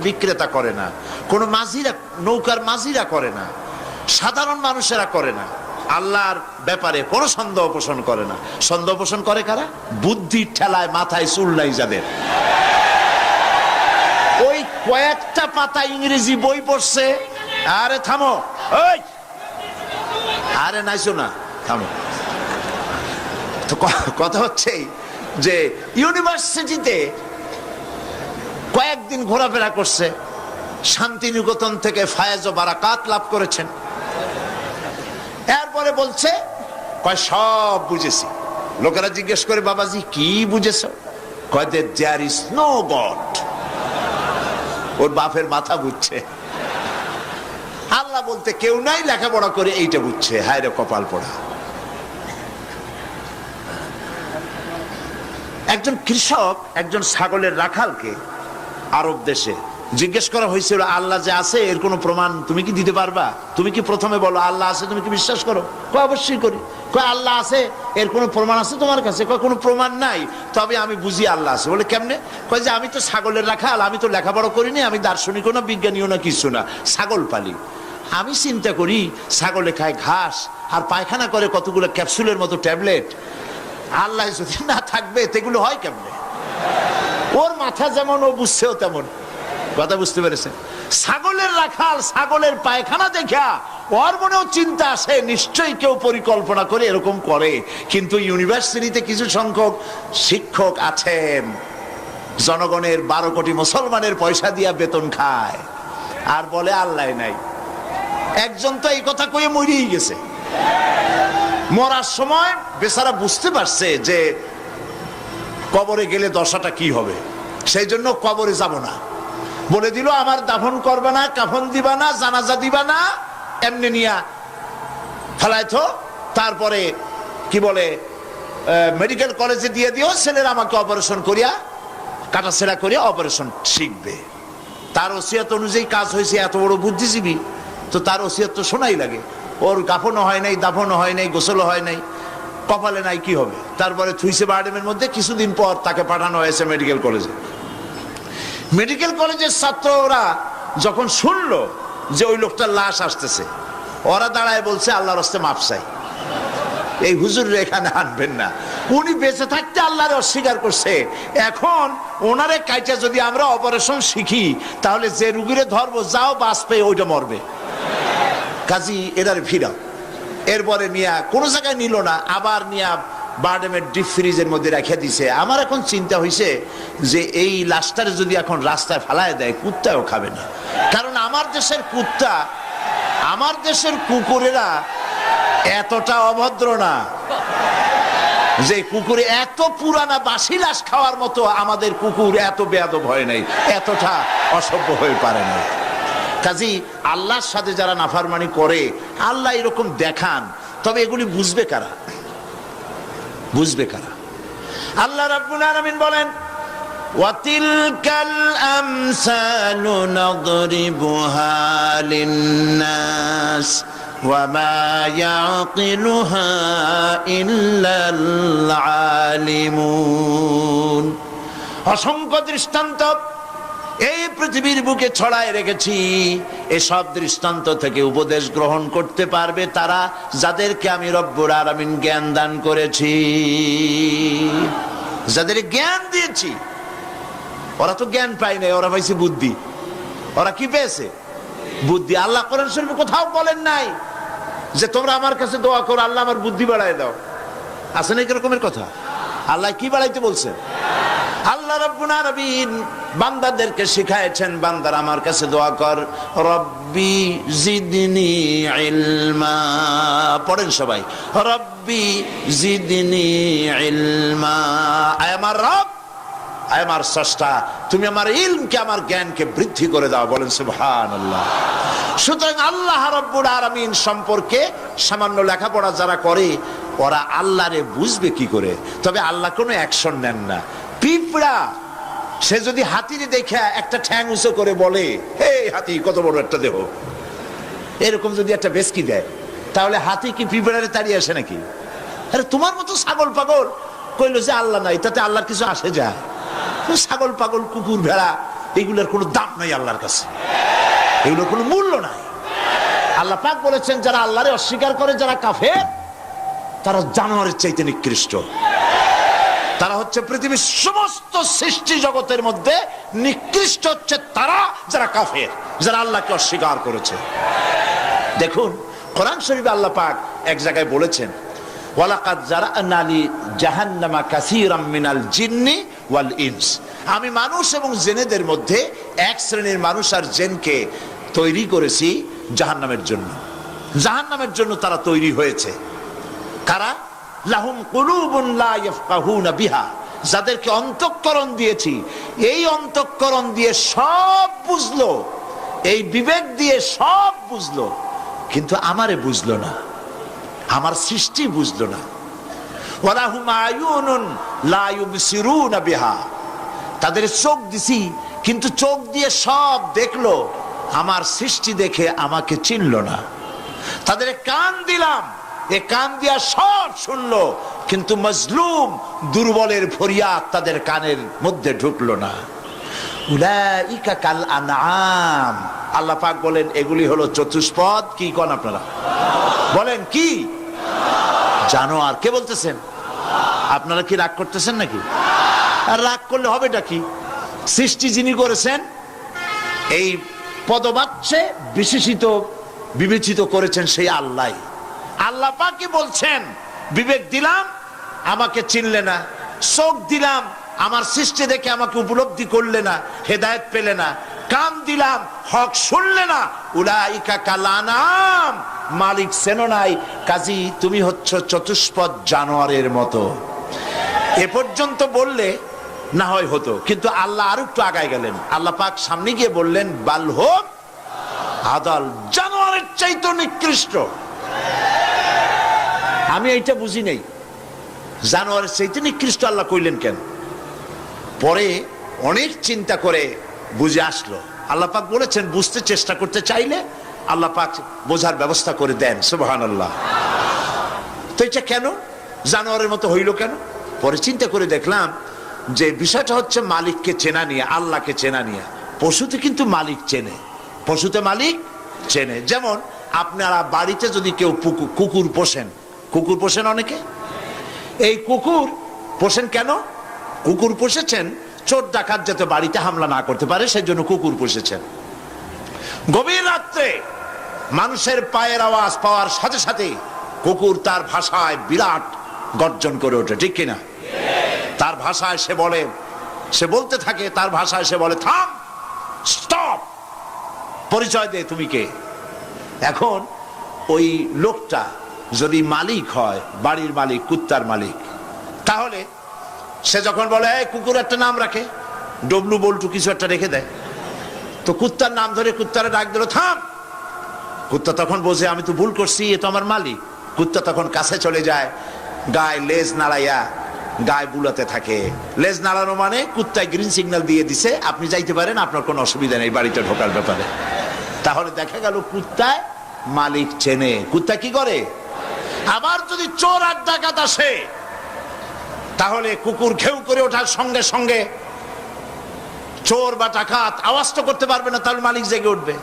বিক্রেতা করে না, কোনো মাঝিরা, নৌকার মাঝিরা করে না, সাধারণ মানুষেরা করে না। আল্লাহর ব্যাপারে কোনো সন্দেহ পোষণ করে না। সন্দেহ পোষণ করে কারা? বুদ্ধির ঠেলায় মাথায় চুল নাই যাদের। ওই কয়েকটা পাতা ইংরেজি বই পড়ছে, আরে থামো, ওই আরে নাইছো না, থামো। তো কথা হচ্ছে যে ইউনিভার্সিটিতে কয়েকদিন ঘোরাফেরা করছে, শান্তিনিকেতন থেকে ফায়েজ ও বারাকাত লাভ করেছেন। এরপরে বলছে কয় সব বুঝেছি। লোকেরা জিজ্ঞেস করে বাবাজি কি বুঝেছ? কয় দেয়ার ইজ নো গড। ওর বাপের মাথা বুঝছে, আল্লাহ বলতে কেউ নাই, লেখাপড়া করে এইটা বুঝছে। হায় রে কপাল পোড়া। একজন কৃষক একজন ছাগলের রাখালকে আরব দেশে জিজ্ঞেস করা হয়েছিল আল্লাহ যে আছে এর কোনো প্রমাণ তুমি কি দিতে পারবা? তুমি কি প্রথমে বলো আল্লাহ আছে, তুমি কি বিশ্বাস করো? কয় অবশ্যই করি। কয় আল্লাহ আছে এর কোনো প্রমাণ আছে তোমার কাছে? কয় কোনো প্রমাণ নাই, তবে আমি বুঝি আল্লাহ আছে। বলে কেমনে? কয় যে আমি তো ছাগলের রাখাল, আমি তো লেখাপড়া করিনি, আমি দার্শনিকও না বিজ্ঞানীও না কিছু না, ছাগল পালি। আমি চিন্তা করি ছাগলে খায় ঘাস আর পায়খানা করে কতগুলো ক্যাপসুলের মতো ট্যাবলেট, আল্লাহ যদি না থাকবে সেগুলো হয় কেমনে? ওর মাথা যেমন ও বুঝছেও তেমন। কথা বুঝতে পেরেছেন? ছাগলের রাখাল ছাগলের পায়খানা দেখা ওর মনেও চিন্তা আসে নিশ্চয়ই কেউ পরিকল্পনা করে এরকম করে। কিন্তু ইউনিভার্সিটিতে কিছু সংখ্যক শিক্ষক আছেন জনগণের 12 কোটি মুসলমানের পয়সা দিয়া বেতন খায় আর বলে আল্লাহ নাই। একজন তো এই কথা কয়ে মরেই গেছে। মরার সময় বেচারা বুঝতে পারছে যে কবরে গেলে দশাটা কি হবে, সেই জন্য কবরে যাব না। বলে দিল আমার দাফন করবে না, কাফন দিবা না, জানাজা দিবা না, এমনি নিয়া ফেলাইতো। তারপরে কি বলে মেডিকেল কলেজে দিয়ে দিও, ছেলেরা আমাকে অপারেশন করিয়া কাটাছেড়া করিয়া অপারেশন শিখবে। তার ওসিয়ত অনুযায়ী কাজ হয়েছে। এত বড় বুদ্ধিজীবী তো তার ওসিয়ত তো শোনাই লাগে। ওর কাফনও হয় নাই, দাফনও হয় নাই, গোসলও হয় নাই, কপালে নাই, কি হবে? তারপরে থুইছে বারডেমের মধ্যে। কিছুদিন পর তাকে পাঠানো হয়েছে মেডিকেল কলেজে। মেডিকেল কলেজের ছাত্ররা যখন শুনলো যে ওই লোকটার লাশ আসতেছে, ওরা দাঁড়ায় বলছে আল্লাহর রাস্তায় মাপ চাই, এই হুজুর এখানে আনবেন না। উনি বেঁচে থাকতে আল্লাহরে অস্বীকার করছে, এখন ওনারে কাইটা যদি আমরা অপারেশন শিখি তাহলে যে রুগীরে ধরবো যাও বাস পেয়ে ওইটা মরবে। কাজী এটারে ফিরাও। এরপরে নিয়া কোনো জায়গায় নিল না, আবার নিয়া বারডেমের ডিপ ফ্রিজের মধ্যে রেখে দিছে। আমার এখন চিন্তা হয়েছে যে এই লাশটারে যদি এখন রাস্তায় ফেলায় দেয় কুত্তাও খাবে না। কারণ আমার দেশের কুত্তা, আমার দেশের কুকুরেরা এতটা অভদ্র না যে কুকুরে এত পুরানা বাসি লাশ খাওয়ার মতো আমাদের কুকুর এত বেয়াদব হয় নাই, এতটা অসভ্য হয়ে পারে না। কাজী আল্লাহর সাথে যারা নাফরমানি করে আল্লাহ এরকম দেখান, তবে এগুলি বুঝবে কারা? বুঝবে কারা? আল্লাহ রাব্বুল আলামিন বলেন ওয়াতিলকাল আমসালু নাদরিবুহা লিন্নাস ওয়ামা ইয়াকিলুহা ইল্লাল আলিমুন। অসংখ্য দৃষ্টান্ত এই পৃথিবীর বুকে ছড়ায় রেখেছি। এসব দৃষ্টান্ত থেকে উপদেশ গ্রহণ করতে পারবে তারা যাদেরকে আমি রব্বুল আলামিন জ্ঞান দান করেছি, যাদের জ্ঞান দিয়েছি। ওরা তো জ্ঞান পায় নাই, ওরা পাইছে বুদ্ধি। ওরা কি পেয়েছে? বুদ্ধি। আল্লাহ কোরআন শরীফে কোথাও বলেন নাই যে তোমরা আমার কাছে দোয়া করো আল্লাহ আমার বুদ্ধি বাড়ায় দাও। আছে না এরকমের কথা? আল্লাহ কি বাড়াইতে বলছেন? আল্লাহ রাব্বুল আলামিন বান্দাদেরকে শিখায়েছেন বান্দার আমার কাছে দোয়া কর, রব্বি জিদনি ইলমা। পড়েন সবাই, রব্বি জিদনি ইলমা। আয় আমার রব, আয় আমার স্রষ্টা, তুমি আমার ইলমকে, আমার জ্ঞানকে বৃদ্ধি করে দাও। বলেন সুবহানাল্লাহ। সুতরাং আল্লাহ রাব্বুল আলামিন সম্পর্কে সামান্য লেখাপড়া যারা করে ওরা আল্লাহরে বুঝবে কি করে? তবে আল্লাহ কোনো অ্যাকশন নেন না। পিঁপড়া সে যদি হাতির দেখে একটা ঠ্যাং উঁচু করে বলে হে হাতি কত বড় একটা দেহ, এরকম যদি একটা বেসকি দেয় তাহলে হাতি কি পিঁপড়ারে তাড়িয়ে আসে নাকি? আরে তোমার মতো ছাগল পাগল কইলো যে আল্লাহ নাই, তাতে আল্লাহর কিছু আসে যায়? ছাগল পাগল কুকুর ভেড়া এগুলোর কোনো দাম নাই আল্লাহর কাছে, এগুলোর কোনো মূল্য নাই। আল্লাহ পাক বলেছেন যারা আল্লাহরে অস্বীকার করে, যারা কাফের, তারা জানোয়ারের চাইতে নিকৃষ্ট। তারা হচ্ছে পৃথিবীর সমস্ত সৃষ্টি জগতের মধ্যে নিকৃষ্ট হচ্ছে তারা যারা কাফের, যারা আল্লাহকে অস্বীকার করেছে। দেখুন কোরআন শরীফে আল্লাহ পাক এক জায়গায় বলেছেন ওয়ালাকাদ জারানা লি জাহান্নামা কাসীরাম মিনাল জিন্নি ওয়াল ইনস। আমি মানুষ এবং জিনেদের মধ্যে এক শ্রেণীর মানুষ আর জিনকে তৈরি করেছি জাহান্নামের জন্য। জাহান্নামের জন্য তারা তৈরি হয়েছে। কারা? লাহুম কুলুবুন লা ইয়াফকাহুনা বিহা, যাদেরকে অন্তঃকরণ দিয়েছি, এই অন্তঃকরণ দিয়ে সব বুঝলো, এই বিবেক দিয়ে সব বুঝলো, কিন্তু আমারে বুঝলো না, আমার সৃষ্টি বুঝলো না। ওয়ালাহুম আয়ুনুন লা ইউবসিরুনা বিহা, তাদের চোখ দিছি, কিন্তু চোখ দিয়ে সব দেখলো, আমার সৃষ্টি দেখে আমাকে চিনলো না। তাদের কান দিলাম, এ কান দিয়া সব শুনলো, কিন্তু মজলুম দুর্বলের ফরিয়াদ তাদের কানের মধ্যে ঢুকলো না। উলাইকা কাল আনআম, আল্লাহ পাক বলেন এগুলি হলো চতুষ্পদ। কি কোন আপনারা বলেন? কি জানোয়ার? কে বলতেছেন? আপনারা কি রাগ করতেছেন নাকি? আর রাগ করলে হবেটা কি? সৃষ্টি যিনি করেছেন, এই পদবাচ্যে বিশেষিত বিবেচিত করেছেন সেই আল্লাহ। আল্লাহ পাকই বলছেন বিবেক দিলাম, আমাকে চিনলে না, চোখ দিলাম, আমার সৃষ্টি দেখে আমাকে উপলব্ধি করলে না, হেদায়েত পেলে না, কান দিলাম, হক শুনলে না। উলাইকা কাল আনআম, মালিক চেনো নাই, কাজী তুমি হচ্ছ চতুষ্পদ জানোয়ারের মতো। এ পর্যন্ত বললে না হয় হতো, কিন্তু আল্লাহ আর একটু আগায় গেলেন। আল্লাহ পাক সামনে গিয়ে বললেন বালহুম আদাল, জানোয়ারের চাইতে নিকৃষ্ট। আমি এইটা বুঝি নাই, জানোয়ারের চাইতে নিকৃষ্ট আল্লাহ কইলেন কেন? পরে অনেক চিন্তা করে বুঝে আসলো। আল্লাহ পাক বলেছেন বুঝতে চেষ্টা করতে চাইলে আল্লাহ পাক বোঝার ব্যবস্থা করে দেন। সুবহানাল্লাহ। তো এটা কেন জানোয়ারের মতো হইল কেন? পরে চিন্তা করে দেখলাম যে বিষয়টা হচ্ছে মালিককে চেনা নিয়ে, আল্লাহকে চেনা নিয়ে। পশুতে কিন্তু মালিক চেনে, পশুতে মালিক চেনে। যেমন আপনারা বাড়িতে যদি কেউ কুকুর পোষেন, কুকুর পোষেন অনেকে, এই কুকুর পোষেন কেন? কুকুর পুষেছেন চোর ডাকাত যাতে বাড়িতে হামলা না করতে পারে, সেজন্য কুকুর পুষেছেন। গভীর রাত্রে মানুষের পায়ের আওয়াজ পাওয়ার সাথে সাথে কুকুর তার ভাষায় বিরাট গর্জন করে ওঠে, ঠিক কিনা? তার ভাষায় সে বলে, সে বলতে থাকে, তার ভাষায় সে বলে থাম, স্টপ, পরিচয় দে তুমি কে। এখন ওই লোকটা যদি মালিক হয়, বাড়ির মালিক, কুত্তার মালিক, তাহলে সে যখন বলে এই কুকুর একটা নাম রাখে, ডবলু বল্টু কিছু একটা রেখে দেয়, তো কুত্তার নাম ধরে কুত্তারে ডাক দিল থাম, কুত্তা তখন বোঝে আমি তো ভুল করছি, এ তো আমার মালিক। কুত্তা তখন কাছে চলে যায়, গায়ে লেজ নাড়াইয়া গায়ে বুলাতে থাকে। লেজ নাড়ানো মানে কুত্তায় গ্রিন সিগন্যাল দিয়ে দিছে, আপনি যাইতে পারেন, আপনার কোনো অসুবিধা নেই বাড়িতে ঢোকার ব্যাপারে। তাহলে দেখা গেল কুত্তায় মালিক চেনে। কুত্তা কি করে? আবার যদি চোর আর ডাকাত আসে, তাহলে কুকুর ঘেউ করে ওঠার সঙ্গে সঙ্গে চোর বা ডাকাত আওয়াজ তো করতে পারবে না, তাহলে মালিক জেগে উঠবে।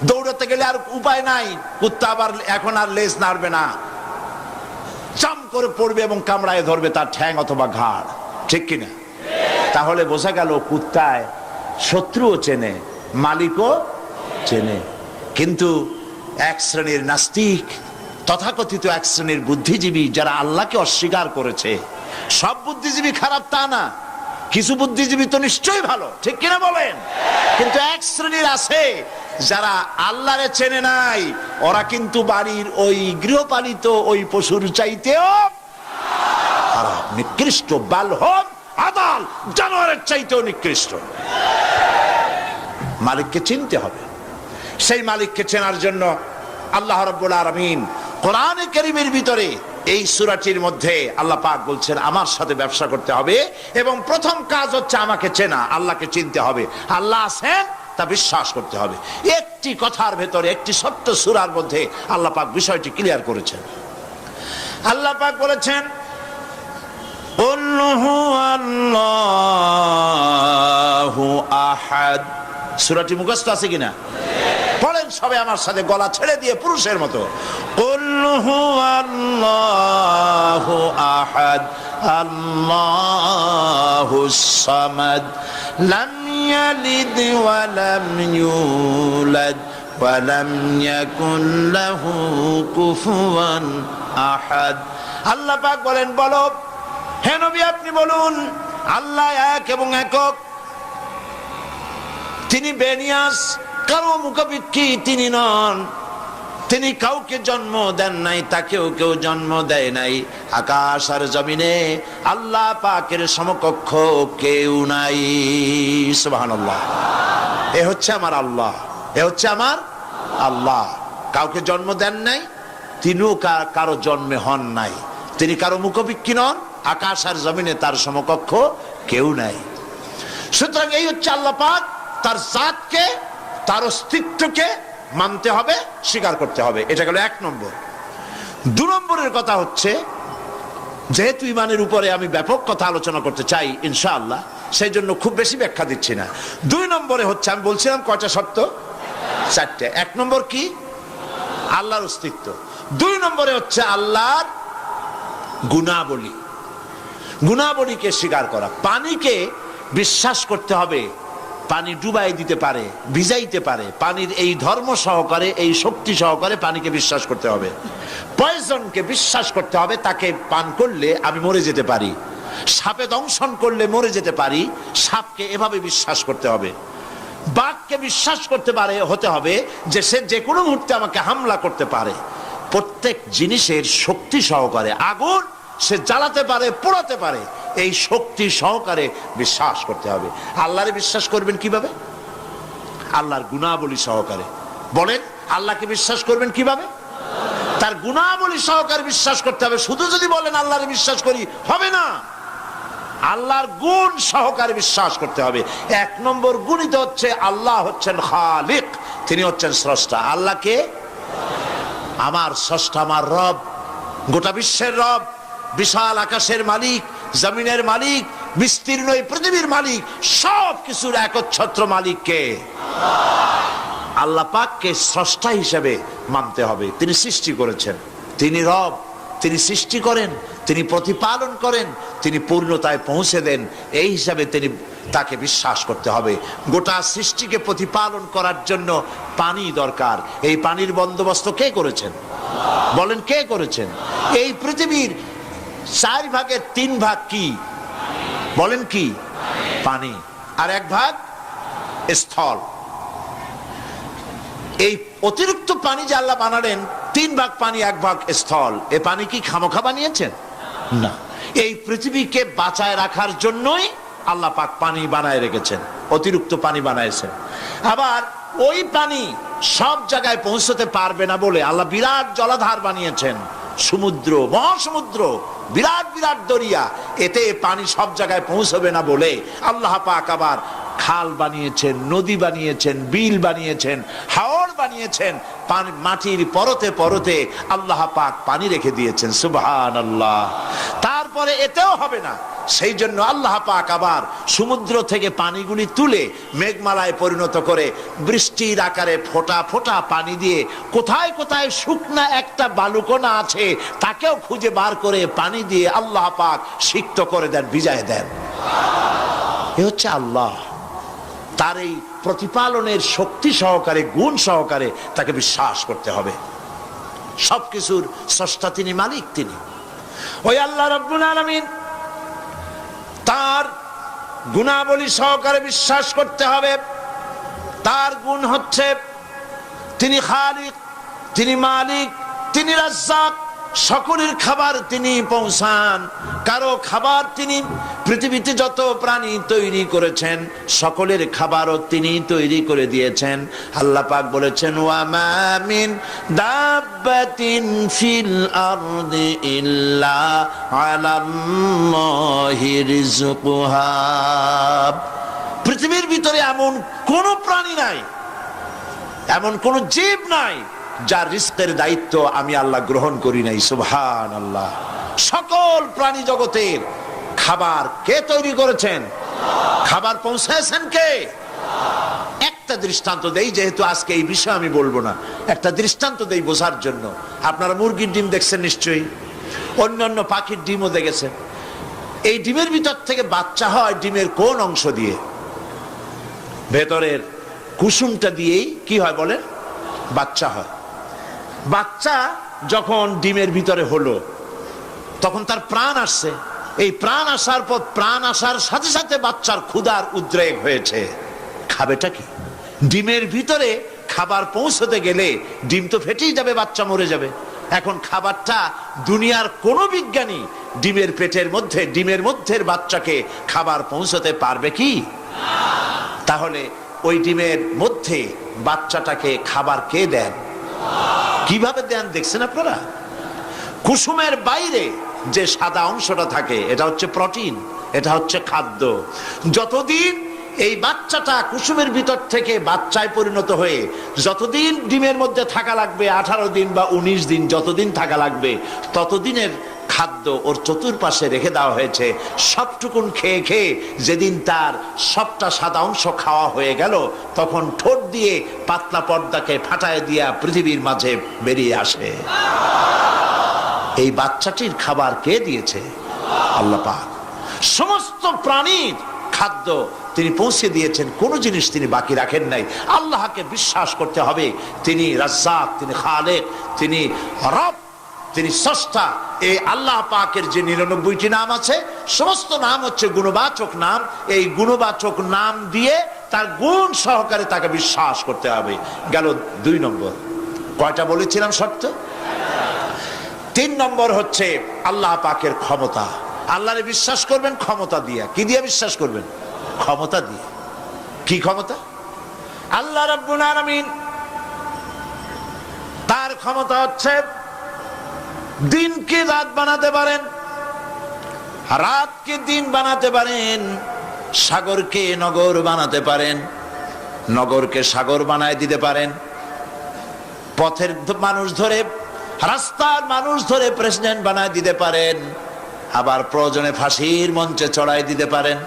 দৌড়াতে গেলে আর উপায় নাই, কুত্তা আবার এখন আর লেজ নাড়বে না, চাম করে পড়বে এবং কামড়ায় ধরবে তার ঠ্যাং অথবা ঘাড়, ঠিক কিনা? তাহলে বোঝা গেল কুত্তায় শত্রুও চেনে, মালিকও চেনে। কিন্তু এক শ্রেণীর নাস্তিক, তথাকথিত এক শ্রেণীর বুদ্ধিজীবী যারা আল্লাহকে অস্বীকার করেছে, সব বুদ্ধিজীবী খারাপ তা না, কিছু বুদ্ধিজীবী তো নিশ্চয়ই ভালো, ঠিক কিনা বলেন? কিন্তু এক শ্রেণীর আছে যারা আল্লাহরে চেনে নাই, ওরা কিন্তু বাড়ির ওই গৃহপালিত ওই পশুর চাইতেও খারাপ, নিকৃষ্ট। বালহুম আদাল, জানোয়ারের চাইতেও নিকৃষ্ট। মালিককে চিনতে হবে। সেই মালিককে চেনার জন্য আল্লাহ রাব্বুল আলামিন কোরআনে কারীমের ভিতরে এই সূরাটির মধ্যে আল্লাহ পাক বলছেন আমার সাথে ব্যবসা করতে হবে, এবং প্রথম কাজ হচ্ছে আমাকে চেনা, আল্লাহকে চিনতে হবে। আল্লাহ আছেন তা বিশ্বাস করতে হবে। একটি কথার ভেতরে, একটি ছোট্ট সূরার মধ্যে আল্লাহ পাক বিষয়টি ক্লিয়ার করেছেন। আল্লাহ পাক বলেছেন কুল হুয়াল্লাহু আহাদ। সূরাটি মুখস্থ আছে কিনা? পড়েন সবাই আমার সাথে, গলা ছেড়ে দিয়ে পুরুষের মতো। কুল হুয়াল্লাহু আহাদ আল্লাহুস সামাদ লাম ইয়ালিদ ওয়া লাম ইউলাদ ওয়া লাম ইয়াকুন লাহু কুফুয়ান আহাদ। আল্লাহ পাক বলেন, বলো হে নবী আপনি বলুন, আল্লাহ এক এবং একক, তিনি বেনিয়াস, কারো মুখাপেক্ষী তিনি নন। তিনি কাউকে জন্ম দেন নাই, তাকেও কেউ জন্ম দেয় নাই। আকাশ আর জমিনে আল্লাহ পাকের সমকক্ষ কেউ নাই। সুবহানাল্লাহ। এ হচ্ছে আমার আল্লাহ, এ হচ্ছে আমার আল্লাহ। কাউকে জন্ম দেন নাই, তিনিও কারো জন্মে হন নাই। তিনি কারো মুখাপেক্ষী নন, আকাশ আর জমিনে তার সমকক্ষ কেউ নাই। সুতরাং এই হচ্ছে আল্লাহ পাক। তার জাতকে, তার অস্তিত্বকে মানতে হবে, স্বীকার করতে হবে। এটা গেল এক নম্বর। দু নম্বরের কথা হচ্ছে, যেহেতু ইমানের উপরে আমি ব্যাপক কথা আলোচনা করতে চাই ইনশাআল্লাহ, সেই জন্য খুব বেশি ব্যাখ্যা দিচ্ছি না। দুই নম্বরে হচ্ছে, আমি বলছিলাম কয়টা শর্ত? চারটে। এক নম্বর কি? আল্লাহর অস্তিত্ব। দুই নম্বরে হচ্ছে আল্লাহর গুণাবলী, গুণাবলীকে স্বীকার করা। পানিকে বিশ্বাস করতে হবে, পানি ডুবাই দিতে পারে, ভিজাইতে পারে। পানির এই ধর্ম সহকারে, এই শক্তি সহকারে পানিকে বিশ্বাস করতে হবে। পয়জনকে বিশ্বাস করতে হবে, তাকে পান করলে আমি মরে যেতে পারি। সাপে দংশন করলে মরে যেতে পারি, সাপকে এভাবে বিশ্বাস করতে হবে। বাঘকে বিশ্বাস করতে পারে হতে হবে যে সে যে কোনো মুহূর্তে আমাকে হামলা করতে পারে। প্রত্যেক জিনিসের শক্তি সহকারে, আগুন সে জ্বালাতে পারে, পোড়াতে পারে, এই শক্তি সহকারে বিশ্বাস করতে হবে। আল্লাহরে বিশ্বাস করবেন কিভাবে? আল্লাহর গুণাবলী সহকারে। বলেন, আল্লাহকে বিশ্বাস করবেন কিভাবে? তার গুণাবলী সহকারে বিশ্বাস করতে হবে। শুধু যদি বলেন আল্লাহরে বিশ্বাস করি, হবে না। আল্লাহর গুণ সহকারে বিশ্বাস করতে হবে। এক নম্বর গুণিত হচ্ছে আল্লাহ হচ্ছেন খালিক, তিনি হচ্ছেন স্রষ্টা। আল্লাহকে আমার স্রষ্টা, আমার রব, গোটা বিশ্বের রব, বিশাল আকাশের মালিক, জমিনের মালিক, বিস্তীর্ণ এই পৃথিবীর মালিক, সব কিছুর একচ্ছত্র মালিককে আল্লাহ পাককে স্রষ্টা হিসেবে মানতে হবে। তিনি সৃষ্টি করেছেন, তিনি রব, তিনি সৃষ্টি করেন, তিনি প্রতিপালন করেন, তিনি পূর্ণতায় পৌঁছে দেন। এই হিসাবে তাকে বিশ্বাস করতে হবে। গোটা সৃষ্টিকে প্রতিপালন করার জন্য পানি দরকার। এই পানির বন্দোবস্ত কে করেছেন? বলেন, কে করেছেন? এই পৃথিবীর 4 ভাগের 3 ভাগ কি? বলেন কি? পানি। আর 1 ভাগ স্থল। এই অতিরিক্ত পানি যে আল্লাহ বানালেন, 3 ভাগ পানি, 1 ভাগ স্থল। এ পানি কি খামোখা বানিয়েছেন? না। এই পৃথিবীকে বাঁচায় রাখার জন্যই আল্লাহ পাক পানি বানায় রেখেছেন, অতিরিক্ত পানি বানাইছেন। আবার ওই পানি সব জায়গায় পৌঁছতে পারবে না বলে আল্লাহ বিরাট জলাধার বানিয়েছেন, সমুদ্র, মহাসমুদ্র, বিরাট বিরাট দরিয়া। এতে পানি সব জায়গায় পৌঁছবে না বলে আল্লাহ পাক আবার খাল বানিয়েছেন, নদী বানিয়েছেন, বিল বানিয়েছেন, হাওর বানিয়েছেন। মাটির পরতে পরতে আল্লাহ পাক পানি রেখে দিয়েছেন। সুবহানাল্লাহ। তারপরে এতেও হবে না, সেই জন্য আল্লাহ পাক আবার সমুদ্র থেকে পানিগুলি তুলে মেঘমালায় পরিণত করে বৃষ্টির আকারে ফোঁটা ফোঁটা পানি দিয়ে কোথায় কোথায় শুকনা একটা বালুকণা আছে তাকেও খুঁজে বার করে পানি দিয়ে আল্লাহ পাক সিক্ত করে দেন, ভিজায় দেন। এ হচ্ছে আল্লাহ। তার এই প্রতিপালনের শক্তি সহকারে, গুণ সহকারে তাকে বিশ্বাস করতে হবে। সবকিছুর স্রষ্টা তিনি, মালিক তিনি। ওই আল্লাহ রাব্বুল আলামিন, তার গুণাবলী সহকারে বিশ্বাস করতে হবে। তার গুণ হচ্ছে তিনি খালিক, তিনি মালিক, তিনি রাজ্জাক। সকলের খাবার তিনি পৌঁছান, কারো খাবার তিনি, পৃথিবীতে যত প্রাণী তৈরি করেছেন সকলের খাবারও তিনি তৈরি করে দিয়েছেন। আল্লাহ পাক বলেছেন, ওয়া মা মিন দাব্বাতিন ফিল আরদি ইল্লা আলাল্লাহি রিজকুহা। পৃথিবীর ভিতরে এমন কোন প্রাণী নাই, এমন কোন জীব নাই যার রিস্কের দায়িত্ব আমি আল্লাহ গ্রহণ করি নাই। সুবহানাল্লাহ। সকল প্রাণী জগতের খাবার কে তৈরি করেছেন? খাবার পৌঁছায়ছেন কে? একটা দৃষ্টান্ত দেই, যেহেতু আজকে এই বিষয় আমি বলবো না, একটা দৃষ্টান্ত দেই বোঝার জন্য। আপনারা মুরগির ডিম দেখছেন নিশ্চয়ই, অন্যান্য পাখির ডিমও দেখেছেন। এই ডিমের ভিতর থেকে বাচ্চা হয় ডিমের কোন অংশ দিয়ে? ভেতরের কুসুমটা দিয়েই কি হয় বলে? বাচ্চা হয়। বাচ্চা যখন ডিমের ভিতরে হলো তখন তার প্রাণ আসছে। এই প্রাণ আসার পর প্রাণ আসার সাথে সাথে বাচ্চার ক্ষুধার উদ্রেক হয়েছে, খাবেটা কি? ডিমের ভিতরে খাবার পৌঁছতে গেলে ডিম তো ফেটেই যাবে, বাচ্চা মরে যাবে। এখন খাবারটা দুনিয়ার কোন বিজ্ঞানী ডিমের পেটের মধ্যে, ডিমের মধ্যের বাচ্চাকে খাবার পৌঁছতে পারবে কি? তাহলে ওই ডিমের মধ্যে বাচ্চাটাকে খাবার কে দেন? কিভাবে দেন দেখছেন আপনারা? কুসুমের বাইরে যে সাদা অংশটা থাকে এটা হচ্ছে প্রোটিন, এটা হচ্ছে খাদ্য। যতদিন এই বাচ্চাটা কুসুমের ভিতর থেকে বাচ্চায় পরিণত হয়ে যতদিন ডিমের মধ্যে থাকা লাগবে, 18 দিন বা 19 দিন যতদিন থাকা লাগবে, ততদিনের খাদ্য ওর চতুর্পাশে রেখে দেওয়া হয়েছে। সবটুকুন খেয়ে খেয়ে যেদিন তার সবটা সাদা অংশ খাওয়া হয়ে গেল, তখন ঠোঁট দিয়ে পাতলা পর্দাকে ফাটায় দিয়া পৃথিবীর মাঝে বেরিয়ে আসে। এই বাচ্চাটির খাবার কে দিয়েছে? আল্লাহ পাক। সমস্ত প্রাণীর খাদ্য তিনি পৌঁছে দিয়েছেন, কোন জিনিস তিনি বাকি রাখেন নাই। আল্লাহকে বিশ্বাস করতে হবে, তিনি রাজ্জাক, তিনি খালেক, তিনি রব, তিনি স্রষ্টা। এই আল্লাহ পাকের যে 99টি নাম আছে, সমস্ত নাম হচ্ছে গুণবাচক নাম। এই গুণবাচক নাম দিয়ে তার গুণ সহকারে তাকে বিশ্বাস করতে হবে। গেল 2 নম্বর। কয়টা বলেছিলাম শর্ত? 3 নম্বর হচ্ছে আল্লাহ পাকের ক্ষমতা। আল্লাহরে বিশ্বাস করবেন ক্ষমতা দিয়ে। কি দিয়ে বিশ্বাস করবেন? ক্ষমতা দিয়ে। কি ক্ষমতা? আল্লাহ রাব্বুল আলামিন তার ক্ষমতা হচ্ছে দিনকে রাত বানাতে পারেন, রাতকে দিন বানাতে পারেন, সাগরকে নগর বানাতে পারেন, নগরকে সাগর বানায় দিতে পারেন, পথের মানুষ ধরে, রাস্তার মানুষ ধরে প্রেসিডেন্ট বানায় দিতে পারেন, আবার প্রয়োজনে ফাঁসির মঞ্চে চড়াই দিতে পারেন।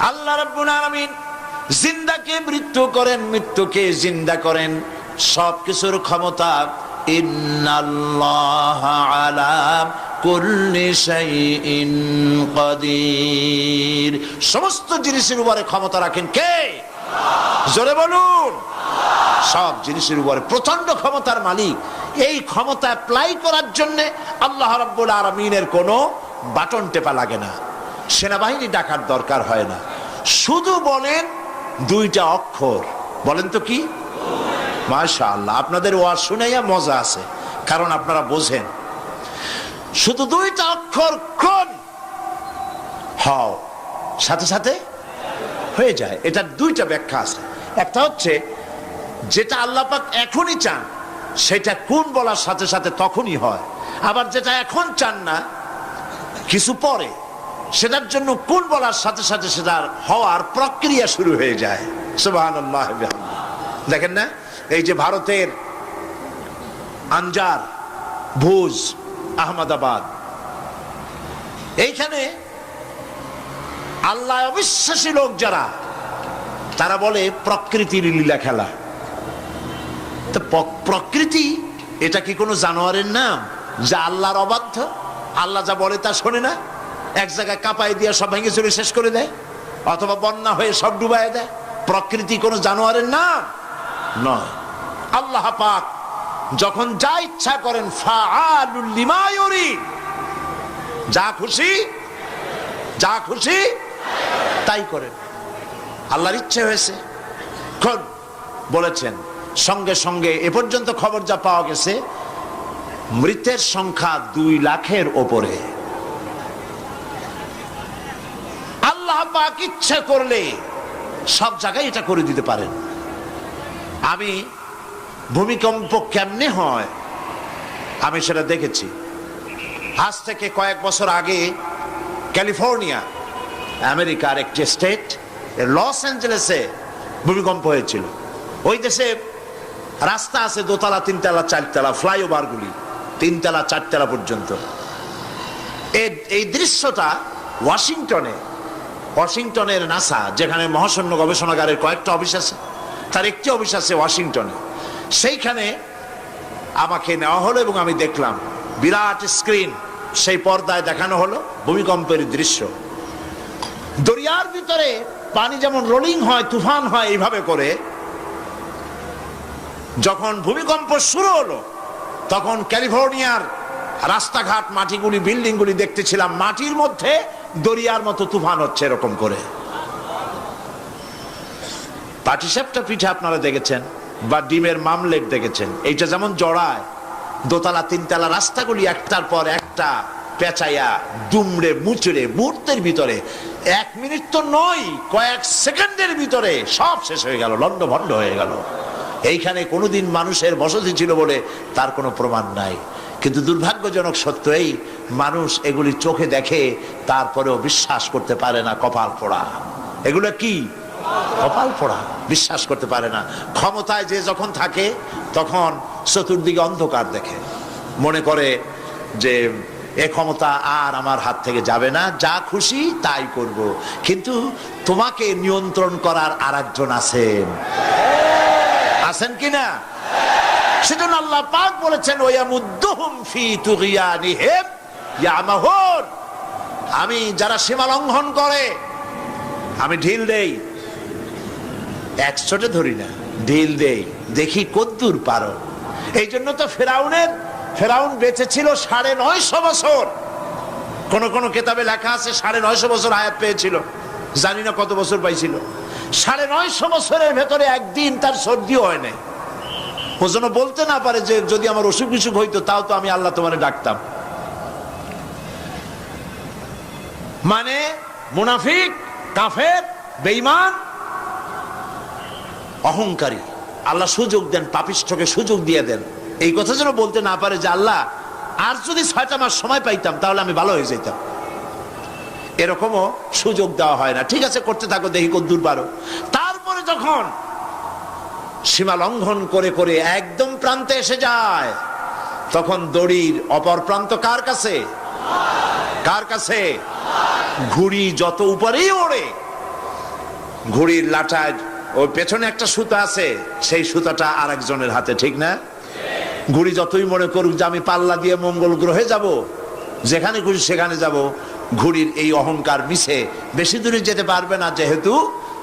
আল্লাহ রাব্বুল আলামিন জিন্দাকে মৃত্যু করেন, মৃত্যুকে জিন্দা করেন। সবকিছুর ক্ষমতা। ইন্নাল্লাহা আলা কুল্লি শাইইন কাদির। সমস্ত জিনিসের উপরে ক্ষমতা রাখেন কে? জোরে বলুন। সব জিনিসের উপরে প্রচন্ড ক্ষমতার মালিক। এই ক্ষমতা অ্যাপ্লাই করার জন্য আল্লাহ রাব্বুল আলামিনের কোনো বাটন টেপা লাগে না, সেনাবাহিনী ডাকার দরকার হয় না। শুধু বলেন 2টা অক্ষর। বলেন তো কি? মাশাআল্লাহ, আপনাদের ওয়াজ শুনাইয়া মজা আছে, কারণ আপনারা বোঝেন। শুধু 2টা অক্ষর, কোন হও, সাথে সাথে হয়ে যায়। এটা 2টা ব্যাখ্যা আছে। একটা হচ্ছে যেটা আল্লাহ পাক এখনই চান সেটা কোন বলার সাথে সাথে তখনই হয়। আবার যেটা এখন চান না, কিছু পরে, সেটার জন্য কোন বলার সাথে সাথে সেটার হওয়ার প্রক্রিয়া শুরু হয়ে যায়। সুবহানাল্লাহ। দেখেন না, এই যে ভারতের আনজার, ভুজ, আহমেদাবাদ, এইখানে আল্লাহ অবিশ্বাসী লোক যারা, তারা বলে প্রকৃতির লীলা খেলা। তো প্রকৃতি এটা কি কোনো জানোয়ারের নাম যা আল্লাহর অবাধ্য? আল্লাহ যা বলে তা শোনে না? এক জায়গায় কাঁপাই দিয়ে সব ভেঙে চুরে শেষ করে দেয়, অথবা বন্যা হয়ে সব ডুবাই দেয়। প্রকৃতি কোনো জানোয়ারের নাম নয়। আল্লাহ পাক যখন যা ইচ্ছা করেন, ফাআলুল লিমা ইউরিদ, যা খুশি যা খুশি তাই করেন। আল্লাহর ইচ্ছে হয়েছে, কোন বলেছেন। সঙ্গে সঙ্গে এ পর্যন্ত খবর যা পাওয়া গেছে, মৃতের সংখ্যা 2 লাখের ওপরে। আল্লাহ পাক ইচ্ছে করলে সব জায়গায় এটা করে দিতে পারেন। আমি ভূমিকম্প কেমনে হয় আমি সেটা দেখেছি। আজ থেকে কয়েক বছর আগে ক্যালিফোর্নিয়া, আমেরিকার একটি স্টেট, লস অ্যাঞ্জেলেসে ভূমিকম্প হয়েছিল। ওই দেশে রাস্তা আছে 2 তলা, 3 তলা, 4 তলা, ফ্লাইওভার গুলি 3 তলা, 4 তলা পর্যন্ত। এই দৃশ্যটা ওয়াশিংটনের নাসা, যেখানে মহাশূন্য গবেষণাগারের কয়েকটা অফিস আছে, তার একটি অফিস আছে ওয়াশিংটনে। সেইখানে আমাকে নেওয়া হলো এবং আমি দেখলাম বিরাট স্ক্রিন, সেই পর্দায় দেখানো হলো ভূমিকম্পের দৃশ্য। দরিয়ার ভিতরে পানি যেমন রোলিং হয়, তুফান হয়, এইভাবে করে যখন ভূমিকম্প শুরু হলো, তখন ক্যালিফোর্নিয়ার রাস্তাঘাট মাটিগুলি বিল্ডিংগুলি দেখতেছিলাম, মাটির মধ্যে দরিয়ার মতো তুফান হচ্ছে এরকম করে। পাটিসাপটা পিঠা আপনারা দেখেছেন বা ডিমের মামলেট দেখেছেন, এইটা যেমন জড়ায়, দোতলা তিনতলা রাস্তাগুলি একটার পর একটা পেঁচাইয়া দুমড়ে মুচড়ে মুহূর্তের ভিতরে, 1 মিনিট তো নয়, কয়েক সেকেন্ডের ভিতরে সব শেষ হয়ে গেল, লন্ডভন্ড হয়ে গেল। এইখানে কোনোদিন মানুষের বসতি ছিল বলে তার কোনো প্রমাণ নাই। কিন্তু দুর্ভাগ্যজনক সত্য এই, মানুষ এগুলি চোখে দেখে তারপরেও বিশ্বাস করতে পারে না। কপাল পোড়া, এগুলো কি কপাল পোড়া, বিশ্বাস করতে পারে না। ক্ষমতায় যে যখন থাকে তখন চতুর্দিকে অন্ধকার দেখে, মনে করে যে এ ক্ষমতা আর আমার হাত থেকে যাবে না, যা খুশি তাই করব। কিন্তু তোমাকে নিয়ন্ত্রণ করার আরেকজন আছেন, আছেন কিনা? সেজন্য আল্লাহ পাক বলেছেন ওয়ামুদ্দুহুম ফি তুগয়ানিহিম ইয়ামাহুন, আমি যারা সীমা লঙ্ঘন করে আমি ঢিল দেই, একশোটে ধরি না, ঢিল দেই, দেখি কদ্দুর পারো। এই জন্য তো ফেরাউন বেঁচে ছিল 950 বছর। কোন কোন কেতাবে লেখা আছে 950 বছর হায়াত পেয়েছিল, জানি না কত বছর পাইছিল। 950 বছরের ভেতরে একদিন তার সর্দিও হয় নাই। ও যেন বলতে না পারে যে যদি আমার অসুখ বিসুখ হইতো তাও তো আমি আল্লাহ তোমারে ডাকতাম। মানে মুনাফিক, কাফের, বেঈমান, অহংকারী, আল্লাহ সুযোগ দেন, পাপিষ্ঠকে সুযোগ দিয়ে দেন। এই কথা যেন বলতে না পারে যে আল্লাহ আর যদি 6টা মাস সময় পাইতাম তাহলে আমি ভালো হয়ে যেতাম। এরকমও সুযোগ দেওয়া হয় না। ঠিক আছে, করতে থাকো, দেখি কদ্দুর পারো। তারপরে যখন সীমা লঙ্ঘন করে করে একদম প্রান্তে এসে যায়, তখন দড়ির অপর প্রান্ত কার কাছে? কার কাছে? ঘুড়ি যত উপরেই ওড়ে, ঘুড়ির লাটায় ওই পেছনে একটা সুতা আছে, সেই সুতাটা আরেকজনের হাতে, ঠিক না? ঘুড়ি যতই মনে করুক যে আমি পাল্লা দিয়ে মঙ্গল গ্রহে যাব, যেখানে খুশি সেখানে যাব, ঘুড়ির এই অহংকার মিশে বেশি দূরে যেতে পারবে না, যেহেতু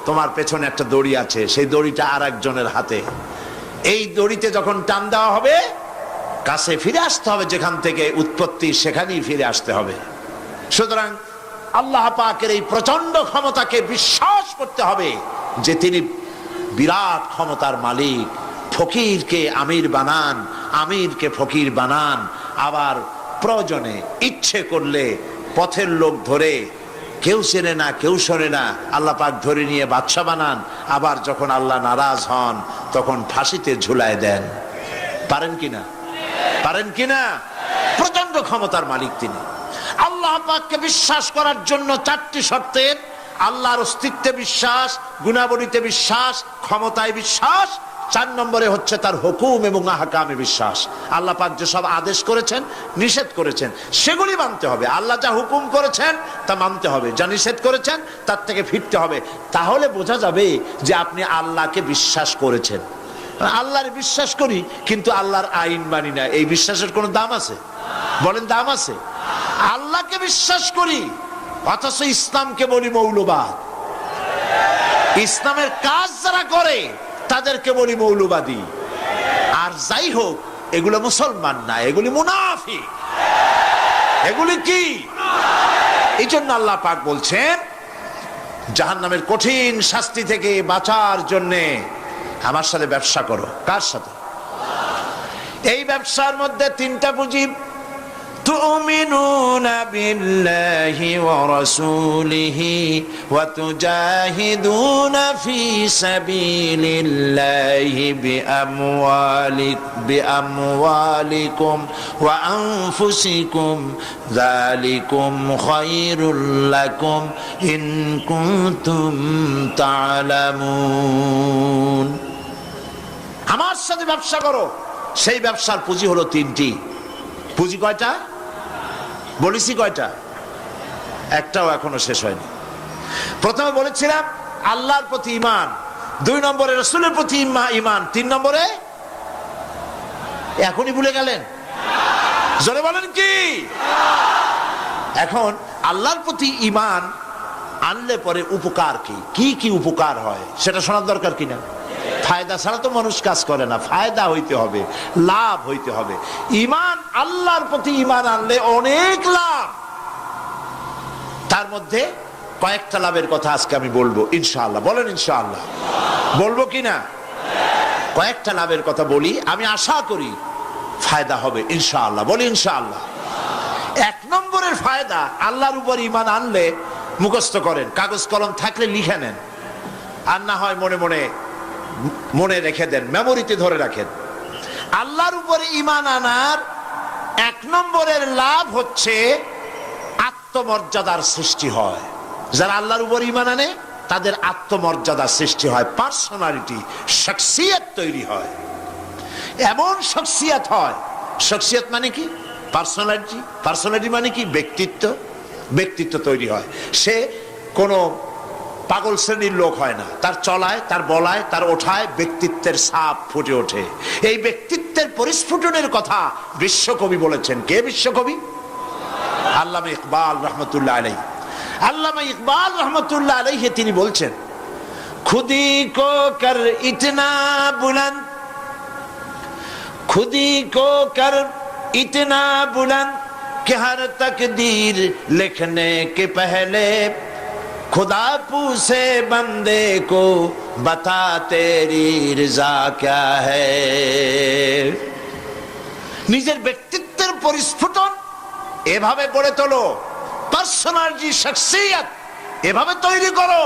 তোমার পেছনে একটা দড়ি আছে, সেই দড়িটা আরেকজনের হাতে। এই দড়িতে যখন টান দেওয়া হবে, কাছে ফিরে আসতে হবে, যেখান থেকে উৎপত্তি সেখানেই ফিরে আসতে হবে। সুতরাং আল্লাহ পাকের এই প্রচন্ড ক্ষমতাকে বিশ্বাস করতে হবে যে তিনি বিরাট ক্ষমতার মালিক। ফকিরকে আমির বানান, আমিরকে ফকির বানান, আবার প্রয়োজনে ইচ্ছে করলে পথের লোক ধরে, কেউ চেনে না কেউ শোনে না, আল্লাহ পাক ধরে নিয়ে বাদশা বানান। আবার যখন আল্লাহ নারাজ হন তখন ফাঁসিতে ঝুলায় দেন। পারেন কিনা? পারেন কিনা? প্রচন্ড ক্ষমতার মালিক তিনি। আল্লাহ পাককে বিশ্বাস করার জন্য 4টি শর্তের, আল্লাহর অস্তিত্বে বিশ্বাস, গুণাবলীতে বিশ্বাস, ক্ষমতায় বিশ্বাস, 4 নম্বরে হচ্ছে তার হুকুম এবং আহকামে বিশ্বাস। আল্লাহ পাক যে সব আদেশ করেছেন, নিষেধ করেছেন, সেগুলি মানতে হবে। আল্লাহ যা হুকুম করেছেন তা মানতে হবে, যা নিষেধ করেছেন তার থেকে ফিরতে হবে। তাহলে বোঝা যাবে যে আপনি আল্লাহকে বিশ্বাস করেছেন। আল্লাহর বিশ্বাস করি কিন্তু আল্লাহর আইন মানি না, এই বিশ্বাসের কোনো দাম আছে? বলেন, দাম আছে? আল্লাহকে বিশ্বাস করি অথচ ইসলামকে বলি মৌলবাদ। ইসলামের কাজ যারা করে তাদেরকে বলি মৌলবাদী। আর যাই হোক, এগুলো মুসলমান না, এগুলি মুনাফিক। এগুলি কি? এই জন্য আল্লাহ পাক বলছেন জাহান্নামের কঠিন শাস্তি থেকে বাঁচার জন্য আমার সাথে ব্যবসা করো। কার সাথে? এই ব্যবসার মধ্যে 3টা পুঁজি। تؤمنون بالله ورسوله وتجاهدون في سبيل الله بأموالكم وأنفسكم ذلكم خير لكم إن كنتم تعلمون। আমার সাথে ব্যবসা করো। সেই ব্যবসার পুঁজি হলো 3টি। পুঁজি কয়টা বলেছি? কয়টা? একটাও এখনো শেষ হয়নি। প্রথমে বলেছিলাম আল্লাহর প্রতি ঈমান, 2 নম্বরে রাসূলের প্রতি ঈমান, 3 নম্বরে এখনই ভুলে গেলেন? জোরে বলেন কি? এখন আল্লাহর প্রতি ঈমান আনলে পরে উপকার কি কি কি উপকার হয় সেটা শোনার দরকার কিনা? ফায়দা ছাড়া তো মানুষ কাজ করে না, ফায়দা হইতে হবে, লাভ হইতে হবে। ঈমান আল্লাহর প্রতি ঈমান আনলে অনেক লাভ। তার মধ্যে কয়েকটা লাভের কথা আজকে আমি বলবো ইনশাআল্লাহ। বলেন ইনশাআল্লাহ, বলবো কিনা? কয়েকটা লাভের কথা বলি, আমি আশা করি ফায়দা হবে ইনশাআল্লাহ। বলি ইনশাআল্লাহ। এক নম্বরের ফায়দা, আল্লাহর উপর ঈমান আনলে, মুখস্থ করেন, কাগজ কলম থাকলে লিখে নেন, আর না হয় মনে মনে মনে রেখে দেন, মেমোরিতে ধরে রাখেন। আল্লাহর উপরে ঈমান আনার এক নম্বরের লাভ হচ্ছে আত্মমর্যাদার সৃষ্টি হয়। যারা আল্লাহর উপর ঈমান আনে তাদের আত্মমর্যাদার সৃষ্টি হয়, পার্সোনালিটি, শখসিয়ত তৈরি হয়। এমন শখসিয়ত হয়, শখসিয়ত মানে কি? পার্সোনালিটি। পার্সোনালিটি মানে কি? ব্যক্তিত্ব। ব্যক্তিত্ব তৈরি হয়। সে কোনো পাগল শ্রেণীর লোক হয় না, তার চলায়, তার বলায়, তার ওঠায় ব্যক্তিত্বের ছাপ ফুটে ওঠে। এই ব্যক্তিত্বের পরিস্ফুটনের কথা বিশ্বকবি বলেছেন। কে বিশ্বকবি? আল্লামা ইকবাল রহমতুল্লাহ আলাইহি। আল্লামা ইকবাল রহমতুল্লাহ আলাইহি তিনি বলছেন, খুদি কো কর ইতনা বুলন্দ, খুদি কো কর इतना बुलंद कि हर तकदीर लिखने के पहले खुदा पूछे बंदे को बता तेरी रजा क्या है। নিজের ব্যক্তিত্বের পরিস্ফুটন এভাবে গড়ে তোলো, পার্সোনালিটি, শখসিয়ত এভাবে তৈরি করো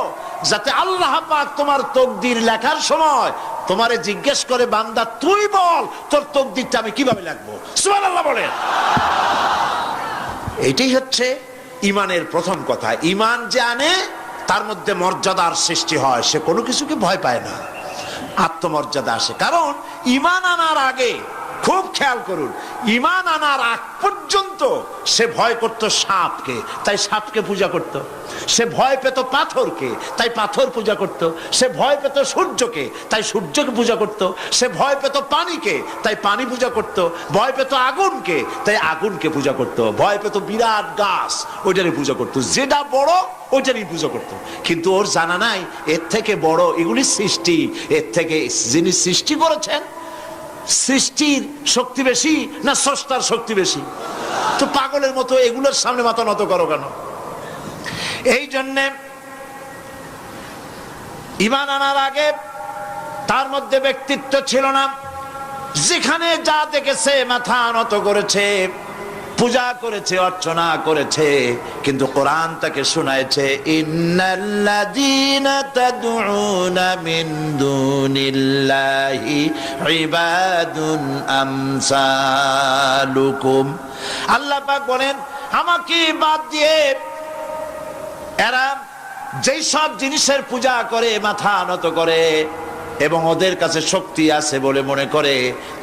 যাতে আল্লাহ পাক তোমার তকদির লেখার সময় তোমারে জিজ্ঞেস করে, বান্দা তুই বল তোর তকদিরটা আমি কিভাবে লিখবো। সুবহানাল্লাহ বলেন। এটাই হচ্ছে ঈমানের প্রথম কথা। ঈমান যে আনে তার মধ্যে মর্যাদার সৃষ্টি হয়, সে কোনো কিছুকে ভয় পায় না, আত্মমর্যাদা আসে। কারণ ঈমান আনার আগে, খুব খেয়াল করুন, ঈমান আনার আগ পর্যন্ত সে ভয় করত সাপকে, তাই সাপকে পূজা করত। সে ভয় পেত পাথরকে, তাই পাথর পূজা করত। সে ভয় পেত সূর্যকে, তাই সূর্যকে পূজা করত। সে ভয় পেত পানিকে, তাই পানি পূজা করত। ভয় পেত আগুনকে, তাই আগুনকে পূজা করত। ভয় পেত বিরাট গাছ, ওইটারই পূজা করত। যেটা বড় ওইটারই পূজা করত। কিন্তু ওর জানা নাই এর থেকে বড় এগুলি সৃষ্টি, এর থেকে যিনি সৃষ্টি করেছেন, সৃষ্টির শক্তি বেশি না স্রষ্টার শক্তি বেশি? তো পাগলের মতো এগুলোর সামনে মাথা নত করো কেন? এই জন্যে ঈমান আনার আগে তার মধ্যে ব্যক্তিত্ব ছিল না। যেখানে যা দেখেছে মাথা নত করেছে, পূজা করেছে, অর্চনা করেছে। কিন্তু কোরআন তাকে শোনায়ছে, ইন্নাল্লাযীনা তাদউনা মিন দুনিল্লাহি ইবাদুন আমসালুকুম। আল্লাহ পাক বলেন, আমাকে বাদ দিয়ে এরা যেই সব জিনিসের পূজা করে, মাথা নত করে এবং ওদের কাছে শক্তি আছে বলে মনে করে,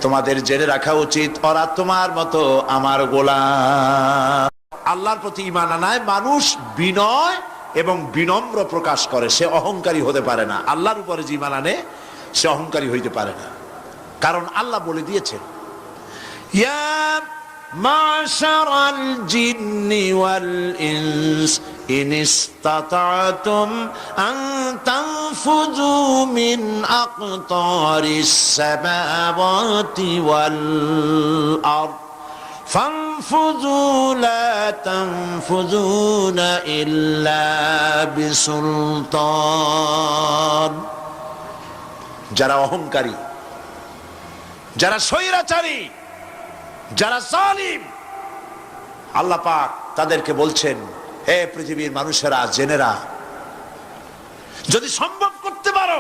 তোমাদের জেনে রাখা উচিত ওরা তোমার মতো আমার গোলাম। আল্লাহর প্রতি ঈমান আনায় মানুষ বিনয় এবং বিনম্র প্রকাশ করে, সে অহংকারী হতে পারে না। আল্লাহর উপরে যে ঈমান আনে সে অহংকারী হইতে পারে না, কারণ আল্লাহ বলে দিয়েছেন, ইয়া মাশারাল জিন্নি ওয়াল ইনস ইন ইসতাতা'তুম আন তানফুযু মিন আকতারিস সামাওয়াতি ওয়াল আরদ ফানফুযু লা তানফুযুনা ইল্লা বিসুলতান। যারা অহংকারী, যারা স্বৈরাচারী, যারা জালিম, আল্লাহ পাক তাদেরকে বলছেন, হে পৃথিবীর মানুষেরা, জেনেরা, যদি সম্ভব করতে পারো,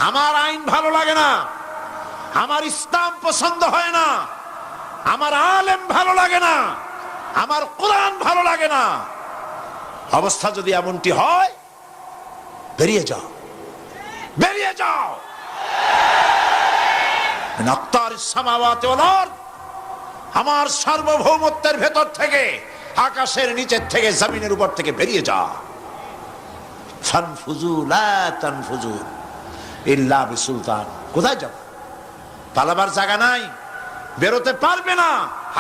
আমার আইন ভালো লাগে না, আমার ইসলাম পছন্দ হয় না, আমার আলেম ভালো লাগে না, আমার কোরআন ভালো লাগে না, অবস্থা যদি এমনটি হয়, বেরিয়ে যাও, বেরিয়ে যাও। আমার সার্বভৌমত্বের ভেতর থেকে, আকাশের নিচের থেকে, জমিনের উপর থেকে বেরিয়ে যা। ফানফুযু লা তানফুযু ইল্লা বিসুলতান। কোথায় যাব? পালাবার জায়গা নাই, বেরোতে পারবে না।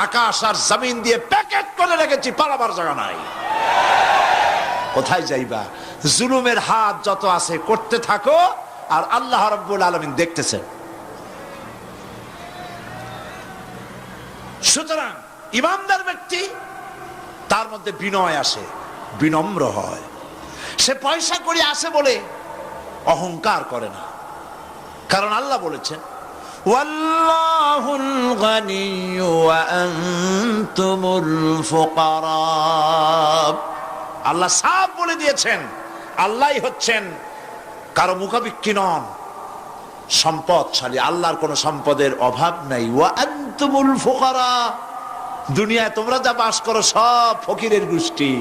আকাশ আর জমিন দিয়ে প্যাকেট করে রেখেছি, পালাবার জায়গা নাই। কোথায় যাইবা? জুলুমের হাত যত আছে করতে থাকো, আর আল্লাহ রাব্বুল আলামিন দেখতেছেন। সুতরাং ইমানদার ব্যক্তি, তার মধ্যে বিনয় আসে, বিনম্র হয়। সে পয়সা করে আসে বলে অহংকার করে না, কারণ আল্লাহ বলেছেন ওয়াল্লাহুল গানিয়্যু ওয়া আনতুমুল ফুকারা। আল্লাহ সাফ বলে দিয়েছেন আল্লাহই হচ্ছেন কারো মুখাপেক্ষী নন, সম্পদশালী। আল্লাহর কোন সম্পদের অভাব নাই। ওয়া আনতুমুল ফুকারা, দুনিয়ায় তোমরা যা বাস করো সব ফকিরের গোষ্ঠী,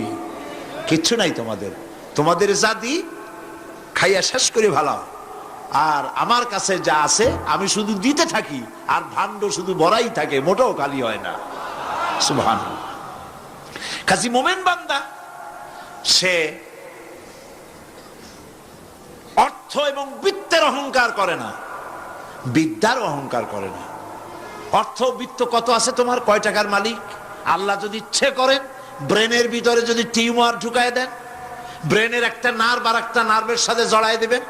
কিচ্ছু নাই তোমাদের। তোমাদের জাতি খাইয়া শেষ করে ভালো, আর আমার কাছে যা আছে আমি শুধু দিতে থাকি, আর ভাণ্ড শুধু ভরাই থাকে, মোটেও খালি হয় না। সুবহানাল্লাহ। কাজী মোমেন বান্দা সে অর্থ এবং বিত্তের অহংকার করে না, বিদ্যার অহংকার করে না। অর্থ বিত্ত কত আছে তোমার, কয় টাকার মালিক? আল্লাহ যদি ইচ্ছে করেন ব্রেনের ভিতরে যদি টিউমার ঢুকায় দেন, ব্রেনের একটা নার্ভ আর একটা নার্ভের সাথে জড়ায় দেবেন,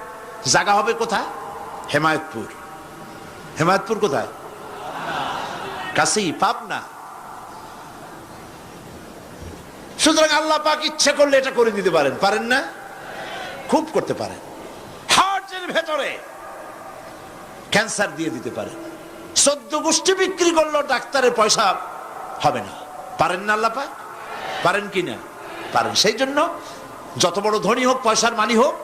জায়গা হবে কোথায়? হেমায়তপুর। হেমায়তপুর কোথায়? কাছেই, পাবনা। সুতরাং আল্লাহ পাক ইচ্ছে করলে এটা করে দিতে পারেন, পারেন না? খুব করতে পারেন। হার্টের ভেতরে ক্যান্সার দিয়ে দিতে পারেন, 14 গোষ্ঠী বিক্রি করলো ডাক্তারের পয়সা হবে না, পারেন না আল্লাহ পাক? পারেন কিনা? পারেন। সেই জন্য যত বড় ধনী হোক, পয়সার মালিক হোক,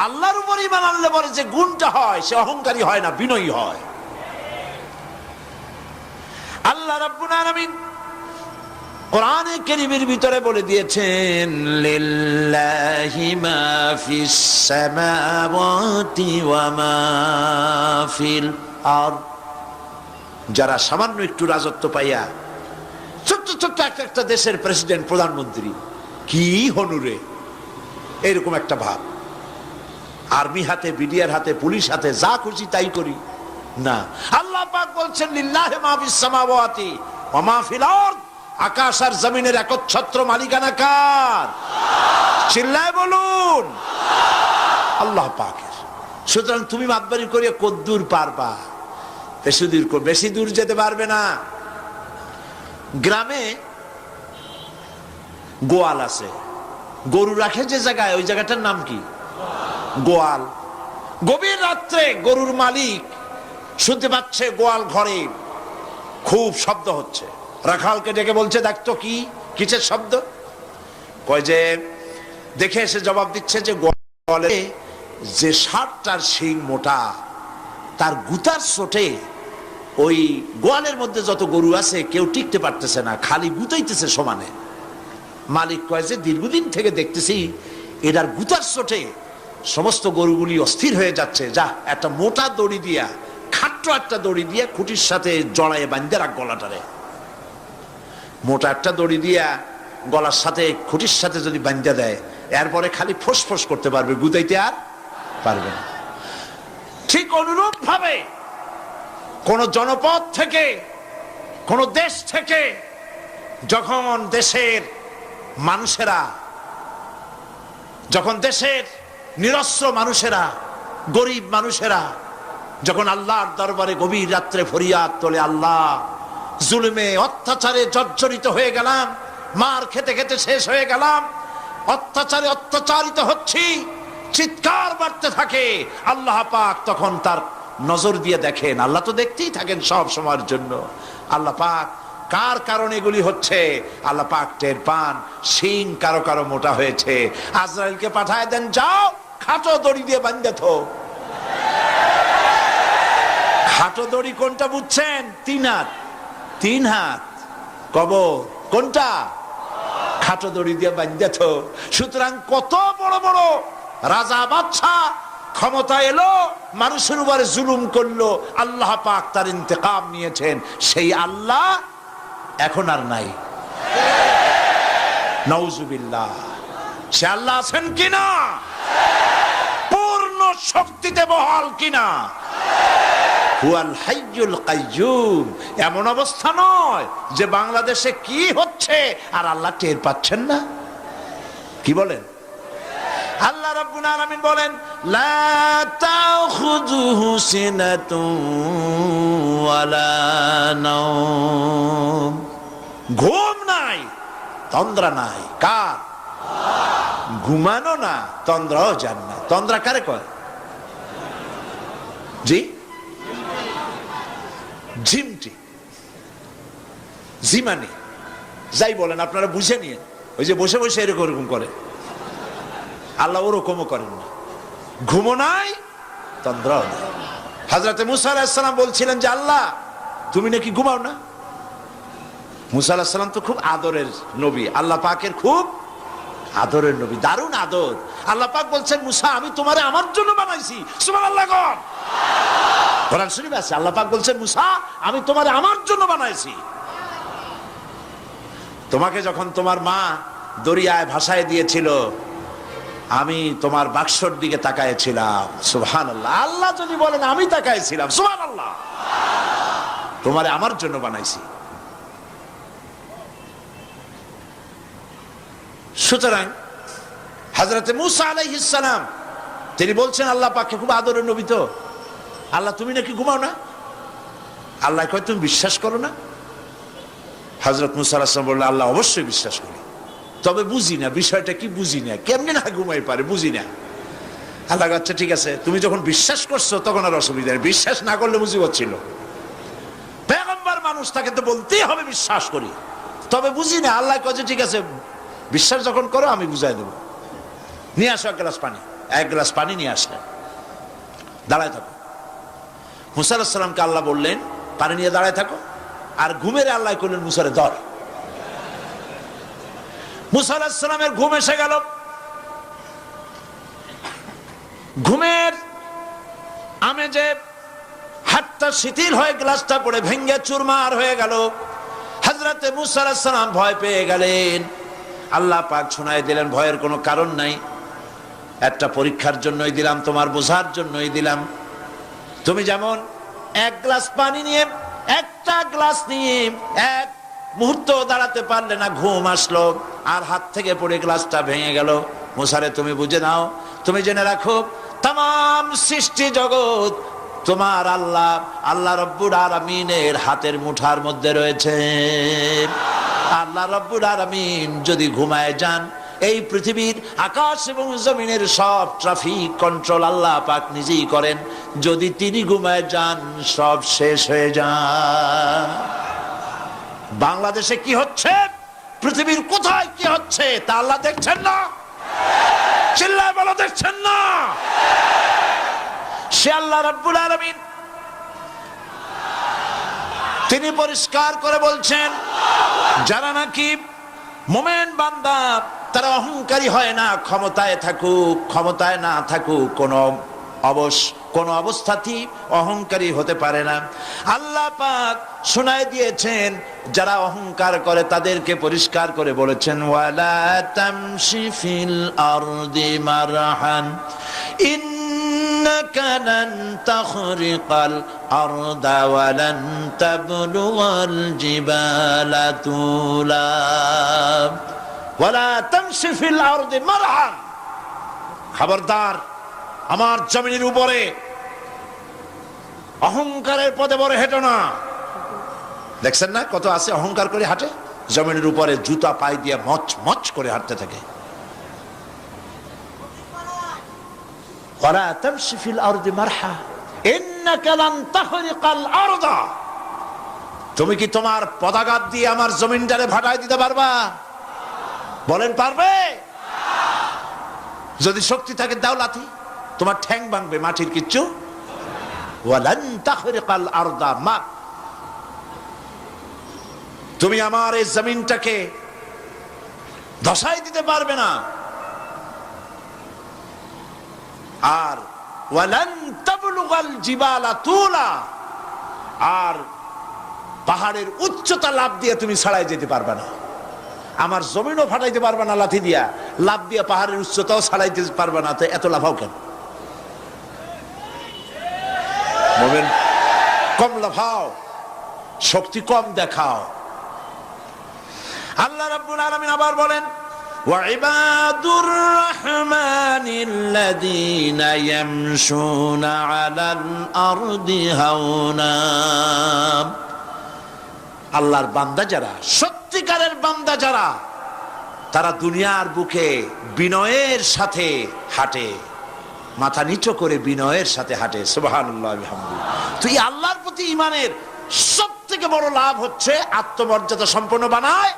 আল্লাহর উপর ঈমান আনলে পরে যে গুণটা হয়, সে অহংকারী হয় না, বিনয়ী হয়। আল্লাহ রাব্বুল আলামিন কোরআনে কারীমের ভিতরে বলে দিয়েছেন লিল্লাহি মা ফিস সামাওয়াতি ওয়া মা ফিল আরদ। যারা সামান্য একটু রাজত্ব পাইয়া ছোট্ট ছোট্ট একটা দেশের প্রেসিডেন্ট, প্রধানমন্ত্রী, কি হনুরে, এরকম একটা ভাব। আর্মি হাতে, বিডিআর হাতে, পুলিশ হাতে, যা খুশি তাই করি না। আল্লাহ পাক বলছেন লিল্লাহি মা ফিস সামাওয়াতি ওয়া মা ফিল আরদ। আকাশ আর জমিনের একচ্ছত্র মালিকানা কার? চিল্লায় বলুন আল্লাহ পাকের। সুতরাং তুমি মাতবাড়ি করিয়া কদ্দূর পারবা? বেশি দূর যেতে পারবে না। গ্রামে গোয়াল আছে, গরু রাখে যে জায়গায়, ওই জায়গাটার নাম কি? গোয়াল। গভীর রাত্রে গরুর মালিক শুনতে পাচ্ছে গোয়াল ঘরে খুব শব্দ হচ্ছে। রাখালকে ডেকে বলছে, দেখতো কি কিসের শব্দ? কয় যে দেখে এসে জবাব দিচ্ছে যে গোয়ালে যে 60টার শিং মোটা, তার গুতার চোটে ওই গোয়ালের মধ্যে যত গরু আছে কেউ টিকতে পারতেছে না, খালি গুতাইতেছে সমানে। মালিক কয় যে দীর্ঘদিন থেকে দেখতেছি এটার গুতার চোটে সমস্ত গরুগুলি অস্থির হয়ে যাচ্ছে, যা একটা মোটা দড়ি দিয়া, খাট্ট একটা দড়ি দিয়া খুঁটির সাথে জড়ায় বাঁধতে রাখ গলাটারে। মোটা একটা দড়ি দিয়া গলার সাথে খুঁটির সাথে যদি বাঁধতে দেয়, এরপরে খালি ফোঁস করতে পারবে, গুতাইতে আর পারবে না। ঠিক অনুরূপ ভাবে কোন জনপদ থেকে, কোন দেশ থেকে যখন দেশের মানুষেরা, যখন দেশের নিরস্ত্র মানুষেরা, গরিব মানুষেরা যখন আল্লাহর দরবারে গভীর রাত্রে ফরিয়াদ তোলে, আল্লাহ জুলুমে অত্যাচারে জর্জরিত হয়ে গেলাম, মার খেতে খেতে শেষ হয়ে গেলাম, অত্যাচারে অত্যাচারিত হচ্ছি, চিৎকার বাড়তে থাকে, আল্লাহ পাক তখন তার নজর দিয়ে দেখেন। আল্লাহ তো দেখতেই থাকেন সব সময়ের জন্য। আল্লাহ পাক কার কারণে এগুলি হচ্ছে, আল্লাহ পাক টের পান। শিং কারো কারো মোটা হয়েছে, আজরাইলকে পাঠায় দেন, যাও খাটো দড়ি দিয়ে বাঁধে থো। খাটো দড়ি কোনটা বুঝছেন? 3 হাত, 3 হাত কবর কোনটা? খাটো দড়ি দিয়ে বাঁধে থো। সুতরাং কত বড় বড় রাজা বাদশা ক্ষমতা এলো, মানুষের উপরে জুলুম করলো, আল্লাহ পাক তার ইন্তেকাম নিয়েছেন। সেই আল্লাহ এখন আর নাই, নাউজুবিল্লাহ। সে আল্লাহ আছেন কিনা? পূর্ণ শক্তিতে বহাল কিনা? হুয়াল হাইয়ুল কাইয়্যুম। এমন অবস্থা নয় যে বাংলাদেশে কি হচ্ছে আর আল্লাহ টের পাচ্ছেন না। কি বলেন? আল্লাহ রাব্বুল আলামিন বলেন লা তাখুযুহু সিনাতুন ওয়ালা নাওম, ঘুম নাই তন্দ্রা নাই। কার? ঘুমানো না, তন্দ্রাও যান না। তন্দ্রা কারে কয়? জি, ঝিমটি, ঝিমানি, যাই বলেন আপনারা বুঝে নিয়ে। ওই যে বসে বসে এরকম এরকম করে, আল্লাহ ওরকমও করেন না। ঘুমো নাই, তন্দ্রাও নাই। হযরতে মুসা আলাইহিস সালাম বলছিলেন যে আল্লাহ তুমি নাকি ঘুমাও না। মুসা আলাইহিস সালাম তো খুব আদরের নবী, আল্লাহ পাকের খুব আদরের নবী, দারুণ আদর। আল্লাহ পাক বলছেন মুসা আমি তোমারে আমার জন্য বানাইছি। সুবহানাল্লাহ। কোরআন শরীফে আছে আল্লাহ পাক বলছেন মুসা আমি তোমারে আমার জন্য বানাইছি। তোমাকে যখন তোমার মা দরিয়ায় ভাসায় দিয়েছিল আমি তোমার বাক্সর দিকে তাকাইছিলাম। সুবহানাল্লাহ। আল্লাহ যদি বলেন আমি তাকাইছিলাম, সুবহানাল্লাহ, তোমারে আমার জন্য বানাইছি। সুতরাং হযরতে মুসা আলাইহিস সালাম তিনি বলছেন আল্লাহ পাককে খুব আদরের নবী, তো আল্লাহ তুমি নাকি ঘুমাও না। আল্লাহ কয় তুমি বিশ্বাস করো না। হযরত মুসা আলাইহিস সালাম বললেন আল্লাহ অবশ্যই বিশ্বাস করি, তবে বুঝি না বিষয়টা কি, বুঝি না কেমনে না ঘুমাই পারে, বুঝি না। আল্লাহ আচ্ছা ঠিক আছে, তুমি যখন বিশ্বাস করছো তখন আর অসুবিধা নেই, বিশ্বাস না করলে মুসিবত ছিল। পয়গম্বর মানুষ তাকে তো বলতেই হবে বিশ্বাস করি, তবে বুঝি না। আল্লাহ কয় ঠিক আছে বিশ্বাস যখন করো আমি বুঝাই দেবো। নিয়ে আসো এক গ্লাস পানি। এক গ্লাস পানি নিয়ে আসলেন, দাঁড়ায় থাকো। মুসা আলাইহিস সালামকে আল্লাহ বললেন পানি নিয়ে দাঁড়ায় থাকো, আর ঘুমের আল্লাহ করলেন মুসারে ধর। মুসা আলাইহিস সালামের ঘুম এসে গেল। ঘুমের আমেজে হাতটা শিথিল হয়ে গ্লাসটা পড়ে ভেঙ্গে চুরমার হয়ে গেল। হযরতে মুসা আলাইহিস সালাম ভয় পেয়ে গেলেন। আল্লাহ পাক শোনায় দিলেন ভয়ের কোনো কারণ নাই, একটা পরীক্ষার জন্যই দিলাম, তোমার বোঝার জন্যই দিলাম। তুমি যেমন এক গ্লাস পানি নিয়ে, একটা গ্লাস নিয়ে এক মুহূর্ত দাঁড়াতে পারলে না, ঘুম আসলো আর হাত থেকে পড়ে গ্লাসটা ভেঙে গেল। মুসারে তুমি বুঝে নাও, তুমি জেনে রাখো তামাম সৃষ্টি জগৎ তোমার আল্লাহ আল্লাহ রব্বুল আলামিনের হাতের মুঠার মধ্যে রয়েছে। আল্লাহ রব্বুল আলামিন যদি ঘুমায় যান, এই পৃথিবীর আকাশ এবং জমিনের সব ট্রাফিক কন্ট্রোল আল্লাহ পাক নিজেই করেন। যদি তিনি ঘুমায় যান সব শেষ হয়ে যান। বাংলাদেশে কি হচ্ছে, পৃথিবীর কোথায় কি হচ্ছে তা আল্লাহ দেখছেন না? চিল্লায় বলো দেখছেন না? সে আল্লাহ রাব্বুল আলামিন তিনি পরিষ্কার করে বলছেন যারা নাকি মুমিন বান্দা তারা অহংকারী হয় না, ক্ষমতায় থাকুক ক্ষমতায় না থাকুক কোন অবস্থাতেই অহংকারী হতে পারে না। আল্লাহ পাক শোনায় দিয়েছেন যারা অহংকার করে তাদেরকে পরিষ্কার করে বলেছেন ওয়ালা তামশি ফিল আরদি মারহান ইন্নাকা লান তাখরিকাল আরদা ওয়া লান তাবলুগাল জিবালা তুলা ওয়ালা তামশি ফিল আরদি মারহান। খবরদার আমার জমিনের উপরে অহংকারের পদে বড় হেঁটো না। দেখছেন না কত আছে অহংকার করে হাঁটে, জমিনের উপরে জুতা পায়ে দিয়ে মচ মচ করে হাঁটতে থাকে। ওয়ালা তামশি ফিল আরদি মারহা ইন্নাকা লান তাখরিকাল আরদা। তুমি কি তোমার পদাঘাত দিয়ে আমার জমিনটারে ভাটায় দিতে পারবা? বলেন পারবে? যদি শক্তি থাকে দাও লাথি, তোমার ঠ্যাং ভাঙবে, মাটির কিচ্ছু। ওয়ালান তাখরিকাল আরদা মা, তুমি আমার এই জমিনটাকে ধসাই দিতে পারবে না। আর ওয়ালান তাবলুগাল জিবালা তুলা, আর পাহাড়ের উচ্চতা লাফ দিয়ে তুমি ছাড়াই যেতে পারবে না। আমার জমিনও ফাটাইতে পারবে না লাথি দিয়া, লাফ দিয়ে পাহাড়ের উচ্চতাও ছাড়াইতে পারবে না। তো এত লাফাও কেন? মুমিন কম লাফাও, শক্তি কম দেখাও। আল্লাহ রাব্বুল আলামিন আবার বলেন وعباد الرحمن الذين يمشون على الأرض هونا আল্লাহর বান্দা যারা, সত্যিকারের বান্দা যারা, তারা দুনিয়ার বুকে বিনয়ের সাথে হাঁটে, মাথা নিচু করে বিনয়ের সাথে হাঁটে। সুবহানাল্লাহ বিহামদিহি। তো এই আল্লাহর প্রতি ঈমানের সবথেকে বড় লাভ হচ্ছে আত্মমর্যাদা সম্পন্ন বানায়।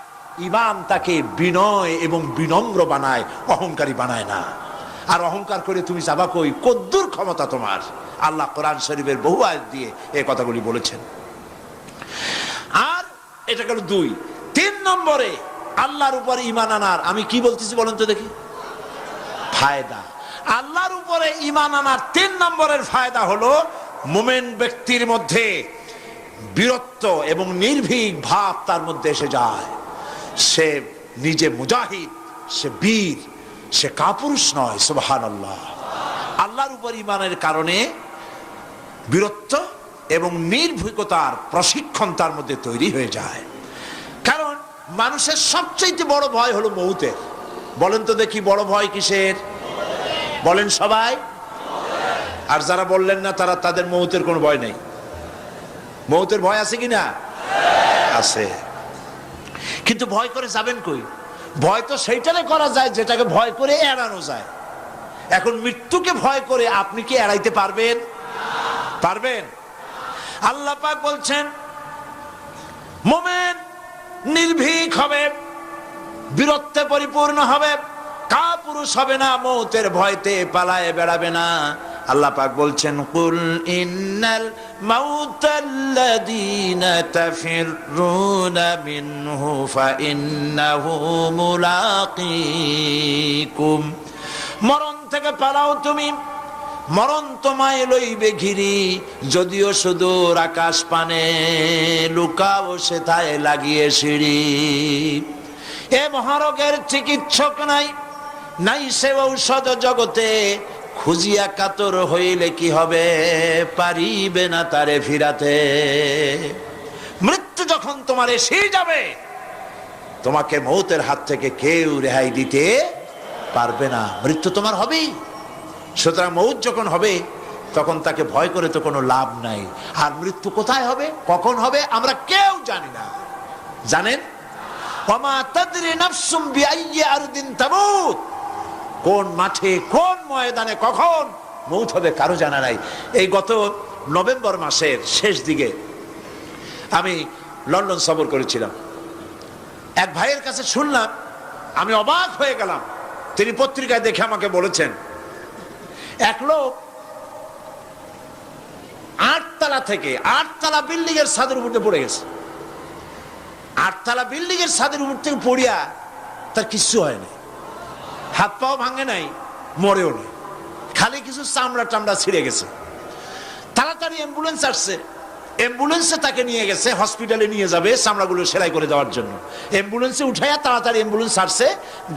ঈমান তাকে বিনয় এবং বিনম্র বানায়, অহংকারী বানায় না। আর অহংকার করে তুমি যাবা কই? কদ্দুর ক্ষমতা তোমার? আল্লাহ কোরআন শরীফের বহু আয়াত দিয়ে এই কথাগুলি বলেছেন। আর এটা গেল 2। 3 নম্বরে আল্লাহর উপর ঈমান আনার, আমি কি বলতেছি বলেন তো দেখি, ফায়দা। আল্লাহর উপরে ঈমান আনার 3 নম্বরের ফায়দা হলো মুমিন ব্যক্তির মধ্যে বীরত্ব এবং নির্ভীক ভাব তার মধ্যে এসে যায়। সে নিজে মুজাহিদ, সে বীর, সে কাপুরুষ নয়। সুবহানাল্লাহ। আল্লাহর উপর ঈমানের কারণে বীরত্ব এবং নির্ভীকতার প্রশিক্ষণ তার মধ্যে তৈরি হয়ে যায়। কারণ মানুষের সবচেয়ে বড় ভয় হলো মৌতের। বলেন তো দেখি, বড় ভয় কিসের? বলেন সবাই। আর যারা বললেন না তারা, তাদের মৌতের কোনো ভয় নেই। মৌতের ভয় আছে কি না? আছে। কিন্তু ভয় করে যাবেন কই? ভয় তো সেইটারে করা যায় যেটাকে ভয় করে এড়ানো যায়। এখন মৃত্যুকে ভয় করে আপনি কি এড়াইতে পারবেন? পারবেন? আল্লাহ পাক বলছেন মুমিন নির্ভীক হবে, বীরত্বে পরিপূর্ণ হবে, কাপুরুষ হবে না, মৌতের ভয়তে পালায়ে বেড়াবে না। আল্লাহ পাক বলছেন কুল ইন্নাল মাউতাল্লাযীনা তাফিরুনা মিনহু ফাইন্নাহু মুলাকীকুম। মরণ থেকে পালাও তুমি, মরণ তোমায় লইবে ঘিরি, যদিও সুদূর আকাশ পানে, লুকাও সেথায় লাগিয়ে সিঁড়ি। এ মহারোগের চিকিৎসক নাই, নাই সে ঔষধ জগতে, খুঁজিয়া কাতর হইলে কি হবে, পারিবে না তারে ফিরাতে। মৃত্যু যখন তোমার এসে যাবে, তোমাকে মৌতের হাত থেকে কেউ রেহাই দিতে পারবে না। মৃত্যু তোমার হবেই। সুতরাং মৌত যখন হবে তখন তাকে ভয় করে তো কোনো লাভ নাই। আর মৃত্যু কোথায় হবে, কখন হবে, আমরা কেউ জানি না। জানেন? ওমা তাদরি নাফসুম বিআইয়ি আরদিন তামুত। কোন মাঠে, কোন ময়দানে কখন মৌত হবে কারো জানা নাই। এই গত নভেম্বর মাসের শেষ দিকে আমি লন্ডন সফর করেছিলাম। এক ভাইয়ের কাছে শুনলাম, আমি অবাক হয়ে গেলাম। তিনি পত্রিকায় দেখে আমাকে বলেছেন, এক লোক 8 তলা থেকে 8 তলা বিল্ডিং এর ছাদের উপর পড়ে গেছে। 8 তলা বিল্ডিং এর ছাদের উপর থেকে পড়িয়া তার কিছু হয়নি, হাত পাও ভাঙে নাই, মরেও নাই, খালি কিছু চামড়া টামড়া ছিঁড়ে গেছে। তাড়াতাড়ি অ্যাম্বুলেন্স আসছে, অ্যাম্বুলেন্সে তাকে নিয়ে গেছে, হসপিটালে নিয়ে যাবে চামড়াগুলো সেলাই করে দেওয়ার জন্য। অ্যাম্বুলেন্সে উঠাইয়া তাড়াতাড়ি অ্যাম্বুলেন্স আসছে।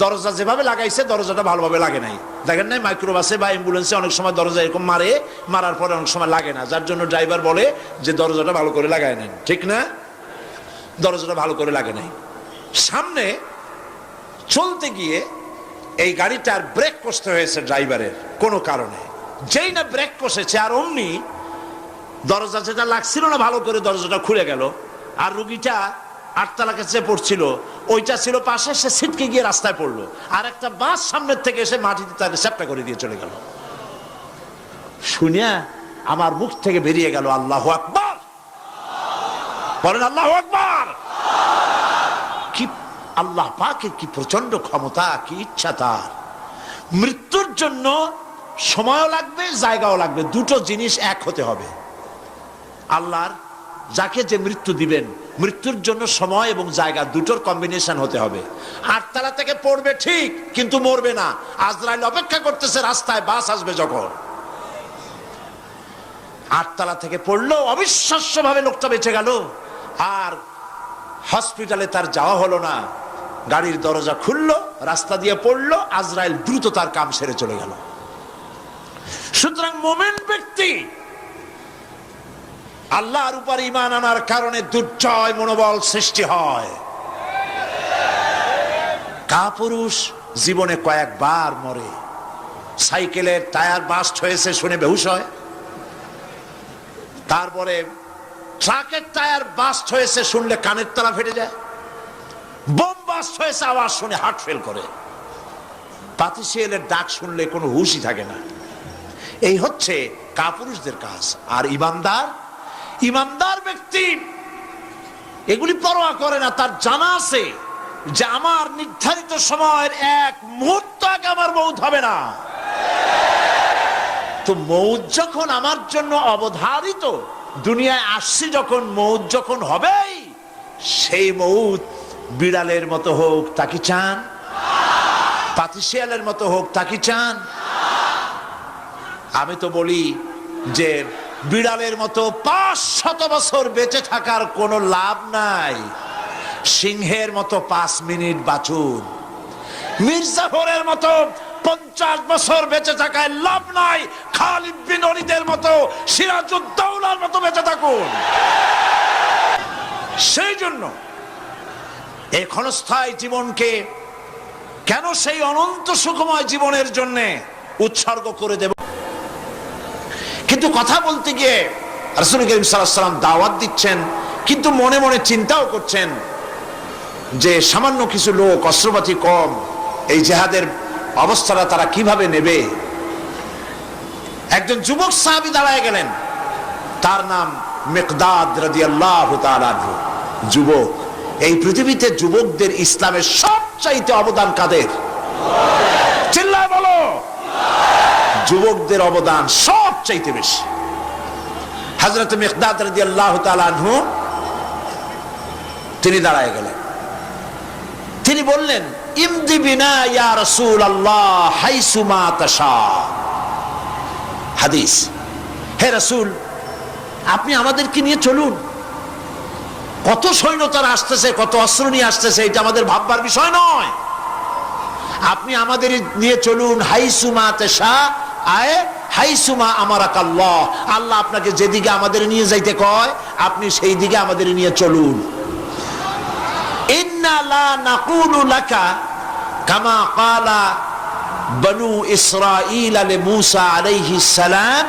দরজা যেভাবে লাগাইছে দরজাটা ভালোভাবে লাগে নাই। দেখেন নাই মাইক্রোবাসে বা অ্যাম্বুলেন্সে অনেক সময় দরজা এরকম মারে, মারার পরে অনেক সময় লাগে না, যার জন্য ড্রাইভার বলে যে দরজাটা ভালো করে লাগায় নেন, ঠিক না? দরজাটা ভালো করে লাগে নাই। সামনে চলতে গিয়ে এই গাড়িটার ব্রেক কষতে হয়েছে ড্রাইভারের কোনো কারণে। যেই না ব্রেক কষেছে আর অমনি দরজা যেটা লাগছিল না ভালো করে, দরজাটা খুলে গেল। আর রুগীটা 8 তলা কাছে পড়ছিল, ওইটা ছিল পাশে, সে ছিটকে গিয়ে রাস্তায় পড়লো। আর একটা বাস সামনের থেকে এসে মাটিতে তাকে চ্যাপ্টা করে দিয়ে চলে গেল। শুনিয়া আমার মুখ থেকে বেরিয়ে গেল আল্লাহু আকবার। বলেন আল্লাহু আকবার। কি আল্লাহ পাকের কি প্রচন্ড ক্ষমতা, কি ইচ্ছা তার। মৃত্যুর জন্য সময়ও লাগবে, জায়গাও লাগবে, দুটো জিনিস এক হতে হবে। আল্লাহর যাকে যে মৃত্যু দিবেন, মৃত্যুর জন্য সময় এবং জায়গা দুটোর কম্বিনেশন হতে হবে। 8 তলা থেকে পড়বে ঠিক, কিন্তু মরবে না। আজরাইল অপেক্ষা করতেছে রাস্তায়, বাস আসবে যখন। 8 তলা থেকে পড়লো, অবিশ্বাস্য ভাবে লোকটা বেঁচে গেল। আর হসপিটালে তার যাওয়া হলো না, গাড়ির দরজা খুললো, রাস্তা দিয়ে পড়লো, আজরাইল দ্রুত তার কাম সেরে চলে গেল। সুতরাং মুমিন ব্যক্তি আল্লাহর উপর ঈমান আনার কারণে দুর্জয় মনোবল সৃষ্টি হয়। কাপুরুষ জীবনে কয়েকবার মরে। সাইকেলের টায়ার বাস্ট হয়েছে শুনে বেহুশ হয়, তারপরে ট্রাকের টায়ার বাস্ট হয়েছে শুনলে কানের তলা ফেটে যায়, বোম বাস্ট হয়েছে আওয়াজ শুনে হার্ট ফেল করে, পাতিশিয়ালের ডাক শুনলে কোনো হুশই থাকে না। এই হচ্ছে কাপুরুষদের কাজ। আর ইমানদার ব্যক্তি এগুলি পরোয়া করে না। তার জানা আছে যে আমার নির্ধারিত সময়ের এক মুহূর্ত আগে আমার মৌত হবে না। তো মৌত যখন আমার জন্য অবধারিত, দুনিয়ায় আসছি যখন, মৌত যখন হবেই, সেই মৌত বিড়ালের মতো হোক তা কি চান? পাতিশিয়ালের মতো হোক তা কি চান? আমি তো বলি যে বিড়ালের মতো 500 বছর বেঁচে থাকার কোনো লাভ নাই, সিংহের মতো 5 মিনিট বাঁচুন। মির্জাফরের মতো 50 বছর বেঁচে থাকায় লাভ নাই, খালিদ বিন ওলীদের মতো, সিরাজউদ্দৌলার মতো বেঁচে থাকুন। সেই জন্য এই ক্ষণস্থায়ী জীবনকে কেন সেই অনন্ত সুখময় জীবনের জন্য উৎসর্গ করে দেব? কিন্তু কথা বলতে গিয়ে রাসূল করিম সাল্লাল্লাহু আলাইহি ওয়াসাল্লাম দাওয়াত দিচ্ছেন, কিন্তু মনে মনে চিন্তাও করছেন যে সামান্য কিছু লোক, অস্ত্রপাতি কম, এই জিহাদের অবস্থাটা তারা কিভাবে নেবে। একজন যুবক সাহাবী দাঁড়ায় গেলেন, তার নাম মিকদাদ রাদিয়াল্লাহু তাআলা আনহু। যুবক, এই পৃথিবীতে যুবকদের ইসলামের সবচাইতে অবদান কাদের? চিল্লায় বলো। যুবকদের অবদান সবচাইতে বেশি। হযরত মিকদাদ রাদিয়াল্লাহু তাআলা আনহু তিনি দাঁড়ায় গেলেন, তিনি বললেন, ইমদি বিনা ইয়া রাসূলুল্লাহ হাইসু মা তাশা। হাদিস, হে রাসূল, আপনি আমাদেরকে নিয়ে চলুন। কত সৈন্য তারা আসতেছে, কত অস্ত্র নিয়ে আসতেছে, এটা আমাদের ভাববার বিষয় নয়। আপনি আমাদের নিয়ে চলুন, হাইসু মা তাশা আয়ে হাইসু মা আমারাকাল্লাহ। আল্লাহ আপনাকে যেদিকে আমাদের নিয়ে যাইতে কয়, আপনি সেই দিকে আমাদের নিয়ে চলুন। ইন্না লা নাকুলু লাকা কামা ক্বালা বনু ইসরাঈল লিমূসা আলাইহিস সালাম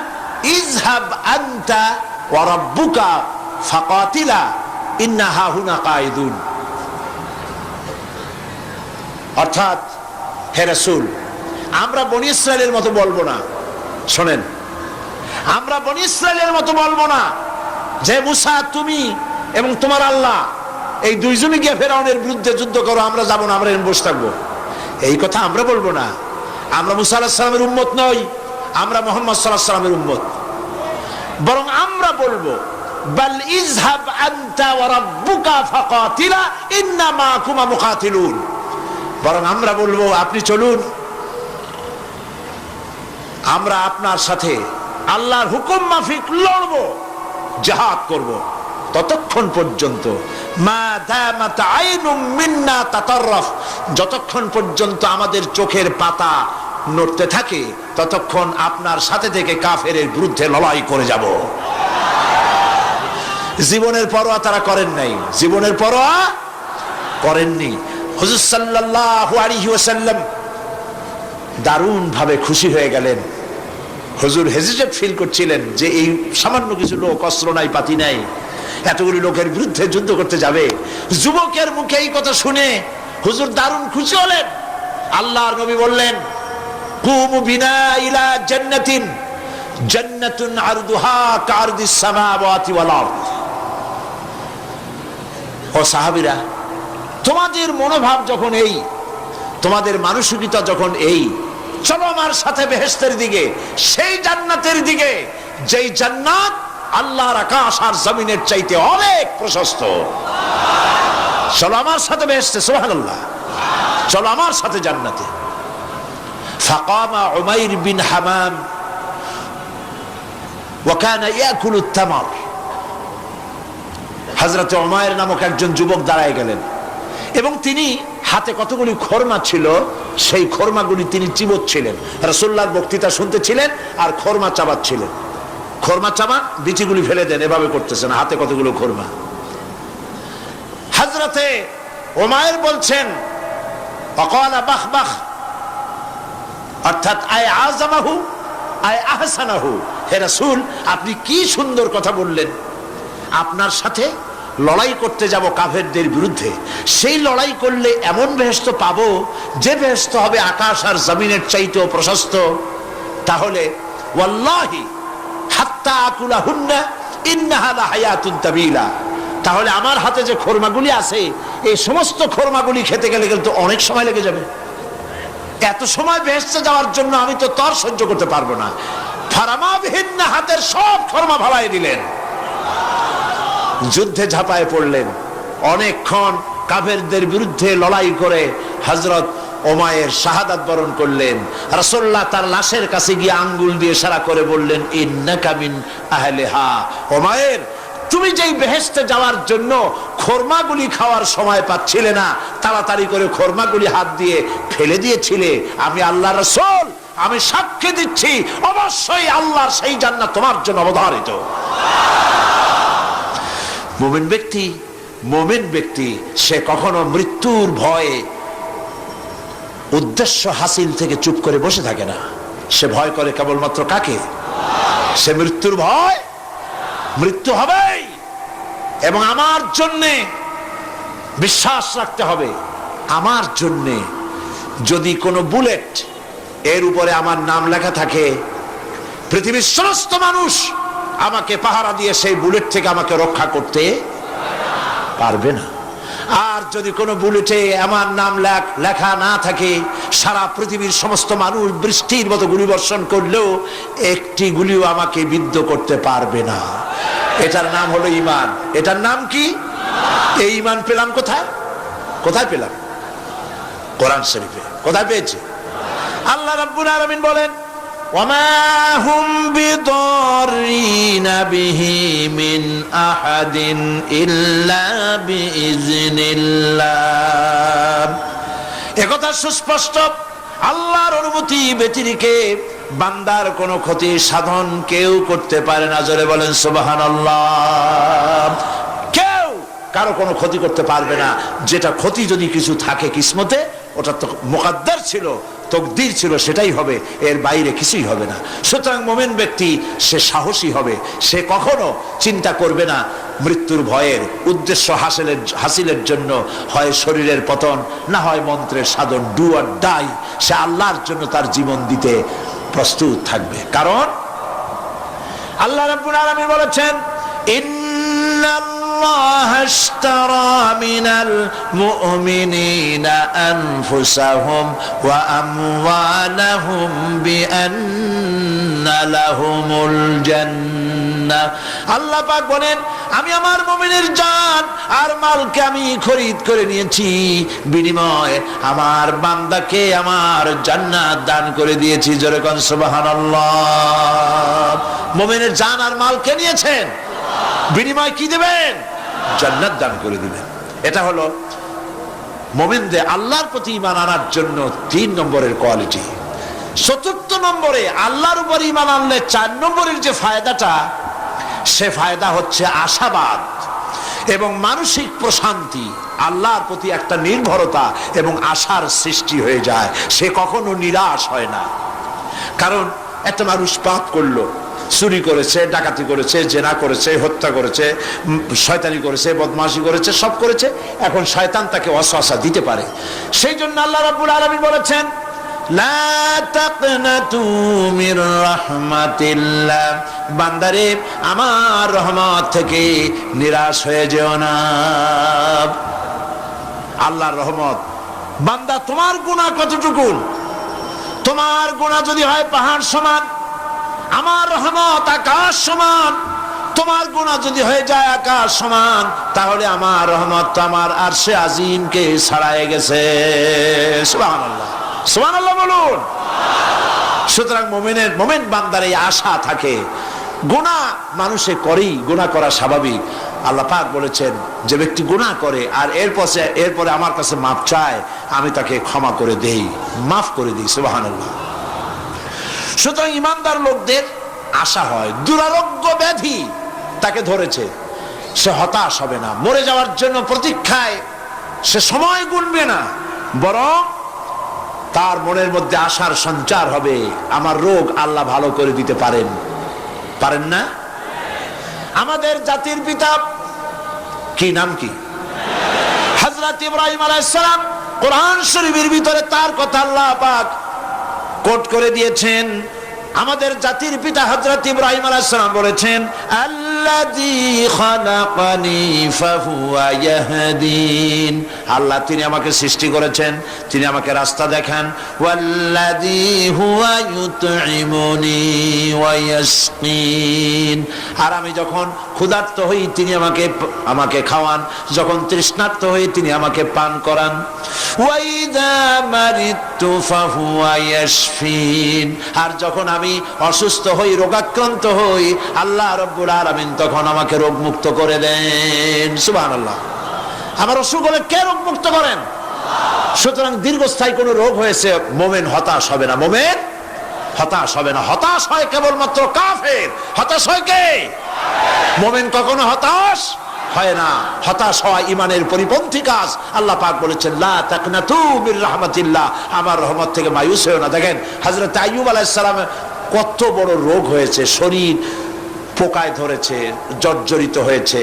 ইযহাব আনতা ওয়া রাব্বুকা ফাকাতিলা ইন্না হাহুনা কায়িদুন। অর্থাৎ, হে রাসূল, আমরা বনি ইসরাইলের মতো বলবো না। শোনেন, আমরা বনি ইসরাইলের মতো বলবো না যে মুসা, তুমি এবং তোমার আল্লাহ এই দুইজনে গিয়ে ফেরাউনের বিরুদ্ধে যুদ্ধ করো, আমরা যাবো না, আমরা বসে থাকবো। এই কথা আমরা বলবো না। আমরা মুসা আলাইহিস সালামের উম্মত নই, আমরা মুহাম্মদ সাল্লাল্লাহু আলাইহি ওয়াসাল্লামের উম্মত। বরং আমরা বলবো, বাল ইযহাব আনতা ওয়া রাব্বুকা ফাকাতিলা ইন্না মাকুমা মুকাতিলুন। বরং আমরা বলবো, আপনি চলুন, আমরা আপনার সাথে আল্লাহর হুকুম মাফিক লড়বো, জিহাদ করব। ততক্ষণ পর্যন্ত মা দামাত আইনুম মিন্না তাতাররাফ, যতক্ষণ পর্যন্ত আমাদের চোখের পাতা নড়তে থাকে, ততক্ষণ আপনার সাথে থেকে কাফেরের বিরুদ্ধে লড়াই করে যাব। জীবনের পরোয়া তারা করেন নাই, জীবনের পরোয়া করেননি। হুজুর সাল্লাল্লাহু আলাইহি ওয়াসাল্লাম দারুণ ভাবে খুশি হয়ে গেলেন। হুজুর হেজিটেট ফিল করছিলেন যে এই সামান্য কিছু লোক, অস্ত্র নাই, পাতি নাই, এতগুলি লোকের বিরুদ্ধে যুদ্ধ করতে যাবে। যুবকের মুখে এই কথা শুনে হুজুর দারুণ খুশি হলেন। আল্লাহর নবী বললেন, কুমু বিনা ইলা জান্নাতিন জান্নাতুন আরদুহা কারদিস সামাওয়াতি ওয়াল আরদ। ও সাহাবীরা, তোমাদের মনোভাব যখন এই, তোমাদের মানসিকতা যখন এই, চলো আমার সাথে বেহেশতের দিকে, সেই জান্নাতের দিকে যেই জান্নাত আল্লাহর আকাশ আর জমিনের চাইতে অনেক প্রশস্ত। চলো আমার সাথে বেহেশতে, সুবহানাল্লাহ, চলো আমার সাথে জান্নাতে। ফাকামা উমাইর বিন হামাম ওয়া কানা ইয়াকুলু তামার। হযরত উমাইর নামক একজন যুবক দাঁড়ায় গেলেন এবং তিনি হাতে কতগুলি খরমা ছিল, সেই খরমাগুলি তিনি চিবোচ্ছিলেন। রাসূলুল্লাহর বক্তৃতা শুনতেছিলেন আর খরমা চাবাচ্ছিলেন। খরমা চাবান, বিচিগুলি ফেলে দেন, এভাবে করতেছেন, হাতে কতগুলো খরমা। হযরতে উমাইর বলছেন, ওয়াকালা বাহ বাহ, অর্থাৎ আয় আযামাহু আয় আহসানাহু, হে রাসূল আপনি কি সুন্দর কথা বললেন। আপনার সাথে লড়াই করতে যাব কাফেরদের বিরুদ্ধে, সেই লড়াই করলে এমন বেহেশত পাবো যে বেহেশত হবে আকাশ আর জমিনের চাইতেও প্রশস্ত। তাহলে ওয়াল্লাহি হাত্তা আকুলাহুন্না ইন্নাহা লাহায়াতুন তাবিলা, তাহলে আমার হাতে যে খোরমাগুলি আছে এই সমস্ত খোরমাগুলি খেতে গেলে কিন্তু অনেক সময় লেগে যাবে। এত সময় বেহেশতে যাওয়ার জন্য আমি তো তর সহ্য করতে পারবো না। ফারামাবিহিন্না, হাতের সব খোরমা ভালাই দিলেন, যুদ্ধে ঝাঁপায় পড়লেন। অনেকক্ষণ কাফেরদের বিরুদ্ধে লড়াই করে হযরত ওমায়ের শাহাদাত বরণ করলেন। রাসূলুল্লাহ তার লাশের কাছে গিয়ে আঙ্গুল দিয়ে ইশারা করে বললেন, ইন্নাকা মিন আহলিহা, ওমায়ের তুমি যেই বেহেশতে যাওয়ার জন্য খোরমাগুলি খাওয়ার সময় পাচ্ছিলে না, তাড়াতাড়ি করে খোরমাগুলি হাত দিয়ে ফেলে দিয়েছিলে, আমি আল্লাহর রাসূল আমি সাক্ষী দিচ্ছি অবশ্যই আল্লাহর সেই জান্নাত তোমার জন্য অবধারিত। মুমিন ব্যক্তি সে কখনো মৃত্যুর ভয়ে উদ্দেশ্য হাসিল থেকে চুপ করে বসে থাকে না। সে ভয় করে কেবলমাত্র কাকে? সে মৃত্যুর ভয়, মৃত্যু হবেই এবং আমার জন্যে বিশ্বাস রাখতে হবে। আমার জন্যে যদি কোনো বুলেট এর উপরে আমার নাম লেখা থাকে, পৃথিবীর সমস্ত মানুষ আমাকে পাহারা দিয়ে সেই বুলেট থেকে আমাকে রক্ষা করতে পারবে না। আর যদি কোনো বুলেটে আমার নাম লেখা না থাকে, সারা পৃথিবীর সমস্ত মানুষ বৃষ্টির মতো গুলি বর্ষণ করলেও একটি গুলিও আমাকে বিদ্ধ করতে পারবে না। এটার নাম হলো ঈমান। এটার নাম কি? এই ঈমান পেলাম কোথায়? কোথায় পেলাম? কোরআন শরীফে। কোথায় পেয়েছে? আল্লাহ রাব্বুল আলামিন বলেন, ওয়ামা হুম বিদরিনা বিহি মিন আহাদিন ইল্লা বিইজনিল্লাহ। একথা সুস্পষ্ট, আল্লাহর অনুমতি ব্যতিরেকে বান্দার কোনো ক্ষতি সাধন কেউ করতে পারে না। জোরে বলেন সুবহানাল্লাহ। কেউ কারো কোনো ক্ষতি করতে পারবে না। যেটা ক্ষতি যদি কিছু থাকে কিসমতে, ওটা তো মুকদ্দার ছিল, তকদির ছিল, সেটাই হবে, এর বাইরে কিছুই হবে না। সুতরাং মুমিন ব্যক্তি সে সাহসী হবে, সে কখনো চিন্তা করবে না মৃত্যুর ভয়ের। উদ্দেশ্য হাসিলের জন্য হয় শরীরের পতন, না হয় মন্ত্রের সাধন, ডু অর ডাই, সে আল্লাহর জন্য তার জীবন দিতে প্রস্তুত থাকবে। কারণ আল্লাহ রাব্বুল আলামিন বলেছেন, ইন্নাল্লাহ আশতারা মিনাল মুমিনিনা আনফুসাহুম ওয়া আমওয়ালাহুম বিআন্না লাহুমুল জান্নাহ। আল্লাহ পাক বলেন, আমি আমার মুমিনের জান আর মালকে আমি খরিদ করে নিয়েছি, বিনিময়ে আমার বান্দাকে আমার জান্নাত দান করে দিয়েছি। জোরে কোন সুবহানাল্লাহ। মুমিনের জান আর মালকে নিয়েছেন, বিনিময় কি দিবেন? জান্নাত দান করে দিবেন। এটা হলো মুমিনদের আল্লাহর প্রতি ঈমান আনার জন্য 3 নম্বরের কোয়ালিটি। 4th নম্বরে আল্লাহর উপর ঈমান আনলে 4 নম্বরের যে ফায়দাটা, সে ফায়দা হচ্ছে আশাবাদ এবং মানসিক প্রশান্তি। আল্লাহর প্রতি একটা নির্ভরতা এবং আশার সৃষ্টি হয়ে যায়, সে কখনো নিরাশ হয় না। কারণ একটা মানুষ পাপ করলো, চুরি করেছে, ডাকাতি করেছে, জেনা করেছে, হত্যা করেছে, শয়তানি করেছে, বদমাশি করেছে, সব করেছে। এখন শয়তান তাকে ওয়াসওয়াসা দিতে পারে। সেই জন্য আল্লাহ রাব্বুল আলামিন বলেছেন, লা তাকনাতু মির রাহমাতিল্লাহ, বান্দারে আমার রহমত থেকে নিরাশ হয়ে যেও না। আল্লাহর রহমত, বান্দা তোমার গুনাহ কতটুকু? তোমার গুনাহ যদি হয় পাহাড় সমান, আমার রহমত আকাশ সমান। তোমার গুনাহ যদি হয়ে যায় আকাশ সমান, তাহলে আমার রহমত তো আমার আরশে আজিমকে ছাড়ায় গেছে। সুবহানাল্লাহ, সুবহানাল্লাহ বলুন। সুতরাং মুমিন বান্দার এই আশা থাকে। গুনাহ মানুষে করেই, গুনাহ করা স্বাভাবিক। আল্লাহ পাক বলেছেন, যে ব্যক্তি গুনাহ করে আর এরপরে আমার কাছে মাফ চায়, আমি তাকে ক্ষমা করে দেই, মাফ করে দিই। সুবহানাল্লাহ। সুতরাং ইমানদার লোকদের আশা হয়, দুরারোগ্য ব্যাধি তাকে ধরেছে, সে হতাশ হবে না। মরে যাওয়ার জন্য প্রতীক্ষায় সে সময় গুনবে না, বরং তার মনের মধ্যে আশার সঞ্চার হবে, আমার রোগ আল্লাহ ভালো করে দিতে পারেন, পারেন না? আমাদের জাতির পিতা কি নাম কি? হযরত ইব্রাহিম আলাইহিস সালাম। কোরআন শরীফের ভিতরে তার কথা আল্লাহ পাক কোট করে দিয়েছেন। আমাদের জাতির পিতা হযরত ইব্রাহিম আলাইহিস সালাম বলেছেন, আল্লাযী খালাকানি ফাহুয়া ইয়াহদিন। আল্লাহ তিনি আমাকে সৃষ্টি করেছেন, তিনি আমাকে রাস্তা দেখান। ওয়াল্লাযী হুয়া ইউতঈমুনি ওয়া ইয়াসকিন। আর আমি যখন ক্ষুধার্ত হই তিনি আমাকে খাওয়ান, যখন তৃষ্ণার্ত হই তিনি আমাকে পান করান। ওয়া ইযা মারিতু ফাহুয়া ইয়াশফিন। আর যখন আমি অসুস্থ হই, রোগাক্রান্ত হই, আল্লাহ রাব্বুল আলামিন তখন আমাকে রোগ মুক্ত করে দেন। সুবহানাল্লাহ। আমার অসুখ হলে কে রোগ মুক্ত করেন? সুতরাং দীর্ঘস্থায়ী কোনো রোগ হয়েছে, মুমিন হতাশ হবে না, মুমিন হতাশ হবে না। হতাশ হয় কেবলমাত্র কাফের। হতাশ হয় কে? মুমিন কখনো হতাশ হয় না। হতাশ হওয়া ইমানের পরিপন্থী কাজ। আল্লাহ পাক বলেছেন, লা তাকনাতু মির রাহমাতিল্লাহ, আমার রহমত থেকে মায়ুস হয়ো না। দেখেন হযরত আইয়ুব আলাইহিস সালামের কত বড় রোগ হয়েছে, শরীর পোকায় ধরেছে, জর্জরিত হয়েছে,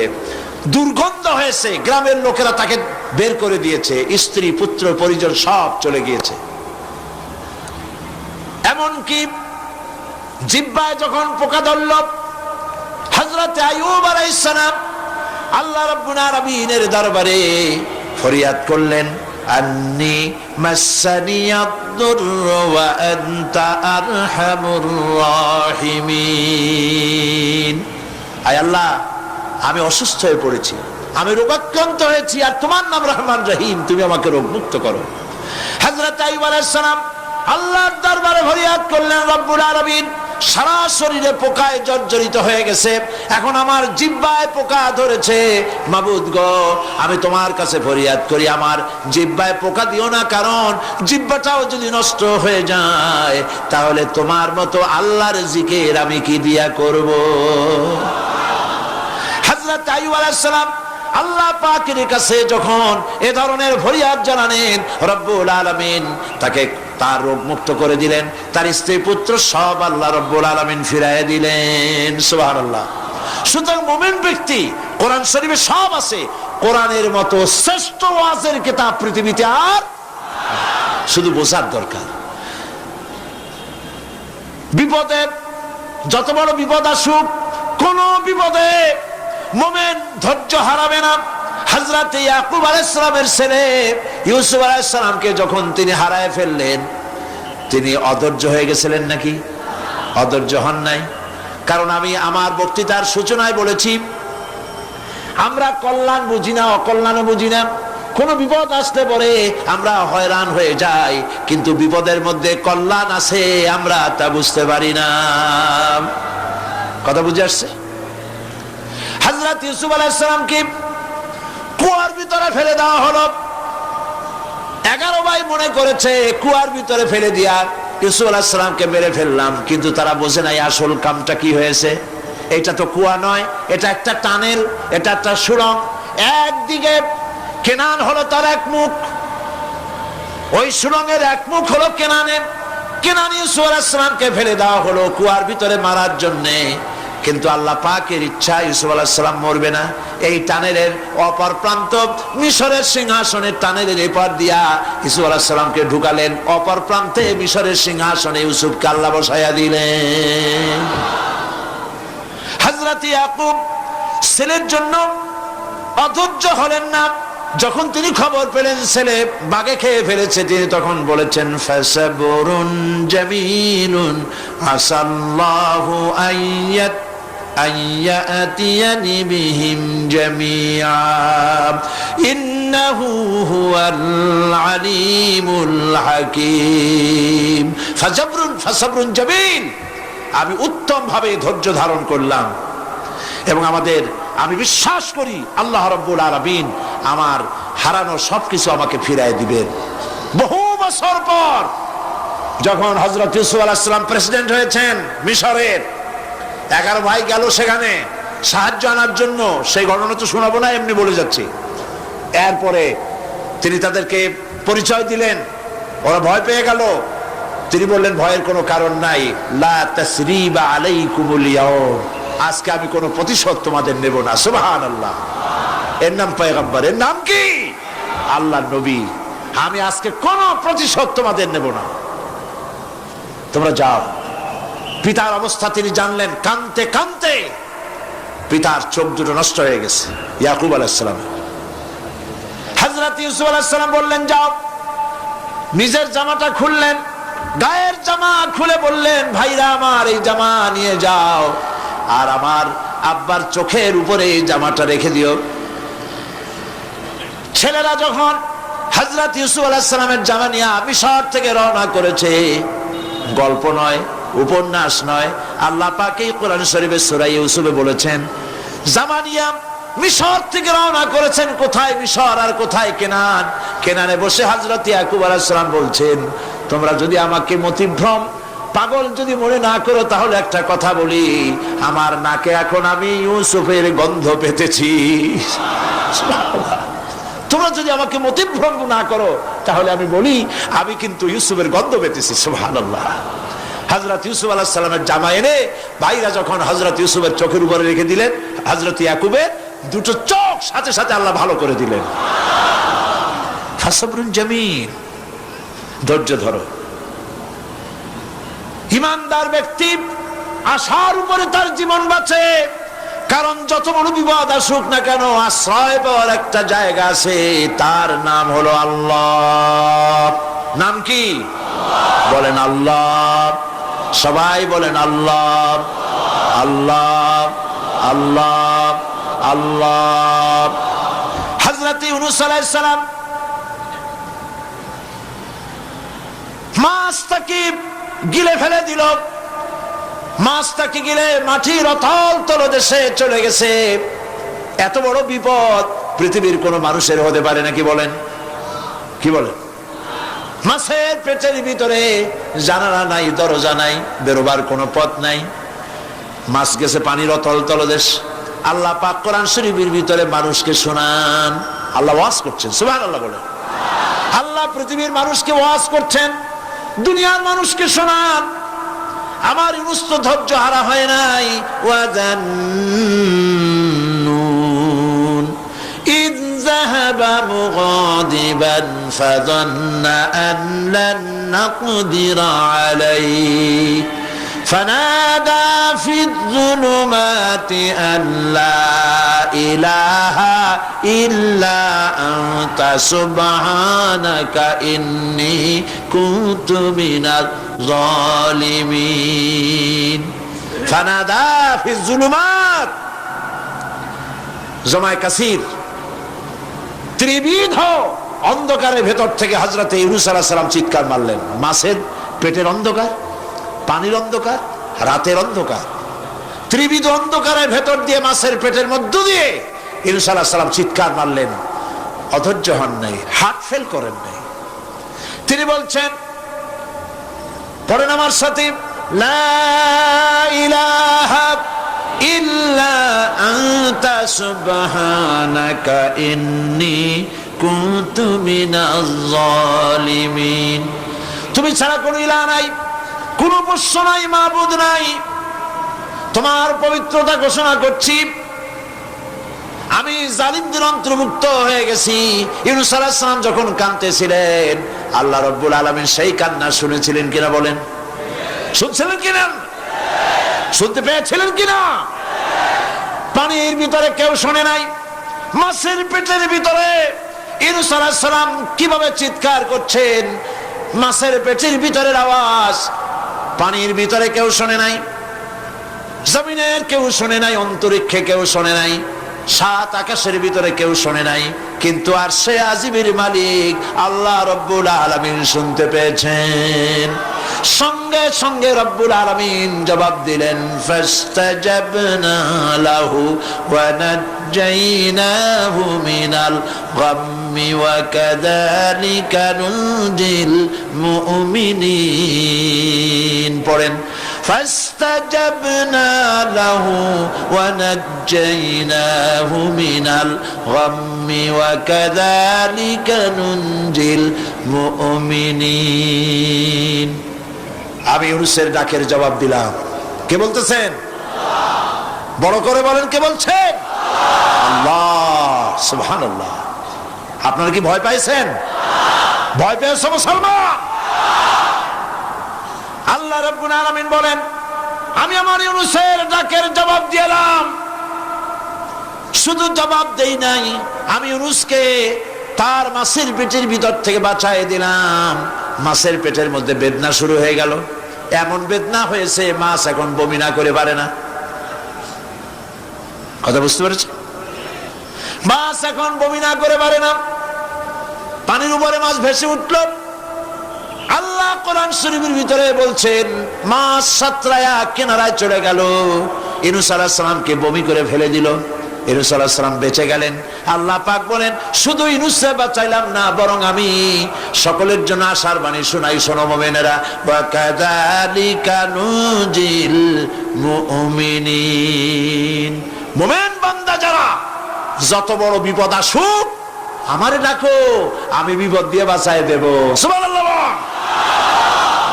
দুর্গন্ধ হয়েছে, গ্রামের লোকেরা তাকে বের করে দিয়েছে, স্ত্রী পুত্র পরিজন সব চলে গিয়েছে। এমনকি জিহ্বায় যখন পোকা ধরল, হযরত আইয়ুব আলাইহিস সালাম আল্লাহ রাব্বুল আলামিনের দরবারে ফরিয়াদ করলেন, আন্নি মাসানিয়াদ-দুররু ওয়া আনতা আরহামুর রাহিমিন। আয় আল্লাহ, আমি অসুস্থ হয়ে পড়েছি, আমি রোগাক্রান্ত হয়েছি, আর তোমার নাম রহমান রহিম, তুমি আমাকে রোগ মুক্ত করো। হযরত আইয়ুব আলাইহিস সালাম আল্লাহর দরবারে ফরিয়াদ করলেন, রব্বুল আলামিন সারা শরীরে পোকায় জর্জরিত হয়ে গেছে, এখন আমার জিহ্বায় পোকা ধরেছে, মাবুদ গো আমি তোমার কাছে ফরিয়াদ করি, আমার জিহ্বায় পোকা দিও না, কারণ জিহ্বাটাও যদি নষ্ট হয়ে যায় তাহলে তোমার মতো আল্লাহর জিকির আমি কি দিয়া করব। হযরত আইয়ুব আলাইহিস সালাম আল্লাহ পাকের কাছে যখন এ ধরনের ফরিয়াদ জানালেন, রব্বুল আলামিন তাকে তার রোগ মুক্ত করে দিলেন, তার স্ত্রী পুত্র সব আল্লাহ রব্বুল আলামিন ফিরাইয়া দিলেন। সুবহানাল্লাহ। সুতরাং মুমিন ব্যক্তি, কোরআন শরীফে সব আছে, কোরআনের মতো শ্রেষ্ঠ ওয়াজের কিতাব পৃথিবীতে আর শুধু বোঝার দরকার। বিপদে যত বড় বিপদ আসুক, কোন বিপদে মুমিন ধৈর্য হারাবে না। হযরত ইয়াকুব আলাইহিস সালামের ছেলে ইউসুফ আলাইহিস সালামকে যখন তিনি হারায় ফেললেন, তিনি অধৈর্য হয়ে গেছিলেন নাকি? অধৈর্য হন নাই। কারণ আমি আমার বক্তৃতার সূচনায় বলেছি, আমরা কল্যাণ বুঝি না, অকল্যাণও বুঝি না। কোন বিপদ আসতে পরে আমরা হয়রান হয়ে যাই, কিন্তু বিপদের মধ্যে কল্যাণ আছে আমরা তা বুঝতে পারি না। কথা বুঝে আসছে? হযরত ইউসুফ আলাইহিস সালামকে কুয়ার ভিতরে ফেলে দেওয়া হলো। 11 ভাই মনে করেছে কুয়ার ভিতরে ফেলে দিয়া ইউসুফ আলাইহিস সালামকে মেরে ফেললাম, কিন্তু তারা বোঝে নাই আসল কামটা কি হয়েছে। এটা তো কুয়া নয়, এটা একটা টানেল, এটা একটা সুড়ঙ্গ। একদিকে কেনান হলো তার এক মুখ, ওই সুড়ঙ্গের এক মুখ হলো কেনানের। কেনান ইউসুফ আলাইহিস সালামকে ফেলে দেওয়া হলো কুয়ার ভিতরে মারার জন্যে, কিন্তু আল্লাহ পাকের ইচ্ছা ইউসুফ আলাইহিস সালাম মরবে না। এই টানেলের অপর প্রান্ত মিশরের সিংহাসনের টানেলের এপার দিয়া ইউসুফ আলাইহিস সালামকে ঢুকালেন, অপর প্রান্তে মিশরের সিংহাসনে ইউসুফকে আল্লাহ বসাইয়া দিলেন। হযরত ইয়াকুব ছেলের জন্য অধৈর্য হলেন না। যখন তিনি খবর পেলেন ছেলে বাগে খেয়ে ফেলেছে, তিনি তখন বলেছেন, ফাসাবরুন জামিলুন আসাল্লাহু আইয়াতিয়ানি বিহিম জামিআ ইন্নাহু হুয়াল আলিমুল হাকীম। ফাসাবরুন জামিল, আমি উত্তম ভাবে ধৈর্য ধারণ করলাম, এবং আমি বিশ্বাস করি আল্লাহ রাব্বুল আলামিন আমার হারানো সবকিছু আমাকে ফিরায় দিবেন। বহু বছর পর যখন হযরত ইউসুফ আলাইহিস সালাম প্রেসিডেন্ট হয়েছেন মিশরের, 11 ভাই গেল সেখানে সাহায্য আনার জন্য। সেই ঘটনা তো শোনাবো না, এমনি বলে যাচ্ছি। এরপরে তিনি তাদেরকে পরিচয় দিলেন ওরা ভয় পেয়ে গেল। তিনি বললেন, ভয়ের কোনো কারণ নাই, লা তাসরিবা আলাইকুমুল ইয়াউম, আজকে আমি কোনো প্রতিশোধ তোমাদের নেব না। সুবহানাল্লাহ। এর নাম পয়গম্বর, এর নাম কি? আল্লাহর নবী। আমি আজকে কোনো প্রতিশোধ তোমাদের নেব না, তোমরা যাও। পিতার অবস্থা তিনি জানলেন, কাঁদতে কাঁদতে পিতার চোখ দুটো নষ্ট হয়ে গেছে। ইয়াকুব আলাইহিস সালাম, হযরত ইউসুফ আলাইহিস সালাম বললেন, যাও। নিজের জামাটা খুললেন, গায়ের জামা খুলে বললেন, ভাইরা আমার, এই জামা নিয়ে যাও, আর আমার আব্বার চোখের উপরে এই জামাটা রেখে দিও। ছেলেরা যখন হযরত ইউসুফ আলাইহিস সালামের জামা নিয়ে মিশর থেকে রওনা করেছে, গল্প নয়, উপন্যাস নয়, আল্লাহ পাক এই কোরআন শরীফের সূরা ইউসুফে বলেছেন, জামা নিয়ে মিশর থেকে রওনা করেছেন। কোথায় মিশর আর কোথায় কেনান? কেনানে বসে হযরত ইয়াকুব আলাইহিস সালাম বলছেন, তোমরা যদি আমাকে মতিভ্রম, পাগল যদি মনে না করো, তাহলে একটা কথা বলি, আমার নাকে এখন আমি ইউসুফের গন্ধ পেতেছি। তোমরা যদি আমাকে মতিভ্রম না করো, তাহলে আমি বলি, আমি কিন্তু ইউসুফের গন্ধ পেতেছি। সুবহানাল্লাহ। হযরত ইউসুফ আলাইহিস সালামের জামা এনে ভাইরা যখন হযরত ইউসুফের চোখের উপরে রেখে দিলেন, হযরত ইয়াকুবের দুটো চোখ সাথে সাথে আল্লাহ ভালো করে দিলেন। ফাসবরুন জামিল, ধৈর্য ধরো। ঈমানদার ব্যক্তি আশার উপরে তার জীবন বাঁচে, কারণ যত বড় বিপদ আসুক না কেন, আশ্রয় পাওয়ার একটা জায়গা আছে, তার নাম হলো আল্লাহ। নাম কি? বলেন আল্লাহ। সবাই বলেন আল্লাহ, আল্লাহ, আল্লাহ, আল্লাহ। হযরত ইউনূস আলাইহিস সালাম মাছটাকে গিলে ফেলে দিল, মাছটাকে গিলে মাটির অতল তলদেশে চলে গেছে। এত বড় বিপদ পৃথিবীর কোন মানুষের হতে পারে নাকি? বলেন, কি বলেন? মাছের পেটের ভিতরে জানালা নাই, দরজা নাই, বেরোবার কোনো পথ নাই, মাছ গেছে পানির অতল তলদেশ। আল্লাহ পাক কোরআন শরীফের ভিতরে মানুষকে শোনান, আল্লাহ ওয়াজ করছেন। সুবহানাল্লাহ বলেন। আল্লাহ পৃথিবীর মানুষকে ওয়াজ করছেন, দুনিয়ার মানুষকে শোনান। আমার ইউনূস তো ধৈর্য হারা হয় নাই। ওয়াযান্নুন ইয যাহাবা মুগাদিবান ফাযান্না আন লান নাকদিরা আলাইহি فنادى في الظلمات أن لا إله إلا أنت سبحانك إني كنت من الظالمين فنادى في الظلمات জমায় কাসির, ত্রিবিধ অন্ধকারের ভেতর থেকে হযরত ইউনূস আলাইহিস সালাম চিৎকার মারলেন। মাছের পেটের অন্ধকার, পানির অন্ধকার, রাতের অন্ধকার, ত্রিবিধ অন্ধকারের ভেতর দিয়ে মাছের পেটের মধ্য দিয়ে ইউনূস আলাইহিস সালাম চিৎকার মারলেন। অধৈর্য হন নাই, হার্ট ফেল করেন নাই। তিনি বলছেন, পড়েন আমার সাথে, লা ইলাহা ইল্লা আনতা সুবহানাকা ইন্নী কুনতু মিনাজ জালিমিন। তুমি ছাড়া কোনো ইলাহ নাই, কোনো উপাস্য নাই, মাবুদ নাই, তোমার পবিত্রতা ঘোষণা করছি। আমি জালিমদের অন্তর্ভুক্ত হয়ে গেছি। ইউনূস আলাইহিস সালাম যখন কাঁদতেছিলেন, আল্লাহ রাব্বুল আলামিন সেই কান্না শুনেছিলেন কিনা? বলেন, শুনছিলেন কিনা? শুনতে পেয়েছিলেন কিনা? পানির ভিতরে কেউ শোনে নাই, মাছের পেটের ভিতরে ইউনূস আলাইহিস সালাম কিভাবে চিৎকার করছেন, মাছের পেটের ভিতরের আওয়াজ পানির ভিতরে কেউ শোনে নাই, জমিনের কেউ শোনে নাই, অন্তরিক্ষে কেউ শোনে নাই, সাত আকাশের ভিতরে কেউ শোনে নাই, কিন্তু আরশে আজিমের মালিক আল্লাহ রব্বুল আলামিন শুনতে পেয়েছেন। সঙ্গে সঙ্গে রব্বুল আলামিন জবাব দিলেন, ফাস্তাজাবনা লাহু ওয়া নাজ্জাইনাহু মিনাল গাম্মি ওয়া কাযালিকা নুনজিল মুমিনিন। পড়েন, فاستجبنا له ونجيناه من الغم وكذلك ننجي المؤمنين। আমি ইউনূসের ডাকের জবাব দিলাম। কে বলতেছেন? বড় করে বলেন, কে বলছেন? আল্লাহ। সুবহানাল্লাহ। আপনারা কি ভয় পাইছেন? ভয় পেয়েছো মুসলমান? আল্লাহ রাব্বুল আলামিন বলেন, আমি আমার ইউনূসের ডাকের জবাব দিলাম। শুধু জবাব দেই নাই, আমি ইউনূসকে তার মাছের পেটের ভিতর থেকে বাঁচায় দিলাম। মাছের পেটের মধ্যে বেদনা শুরু হয়ে গেল। এমন বেদনা হয়েছে মাছ এখন বমি না করে পারে না। কথা বুঝতে পেরেছে? মাছ এখন বমি না করে পারে না। পানির উপরে মাছ ভেসে উঠল। আল্লাহ কোরআন শরীফের ভিতরে বলছেন, মাছ সাতরায়া কিনারায় চলে গেল। ইউনূস আলাইহিস সালামকে বমি করে ফেলে দিল। ইউনূস আলাইহিস সালাম বেঁচে গেলেন। আল্লাহ পাক বলেন, শুধু ইউনূসকে বাঁচাইলাম না, বরং আমি সকলের জন্য আশার বাণী শোনাই। শোনো মুমিনেরা, ওয়া কাযালিকা নুজিল মুমিনিন। মুমিন বান্দা যারা, যত বড় বিপদ আসুক আমারে ডাকো, আমি বিপদ দিয়ে বাঁচাই দেব। সুবহানাল্লাহ।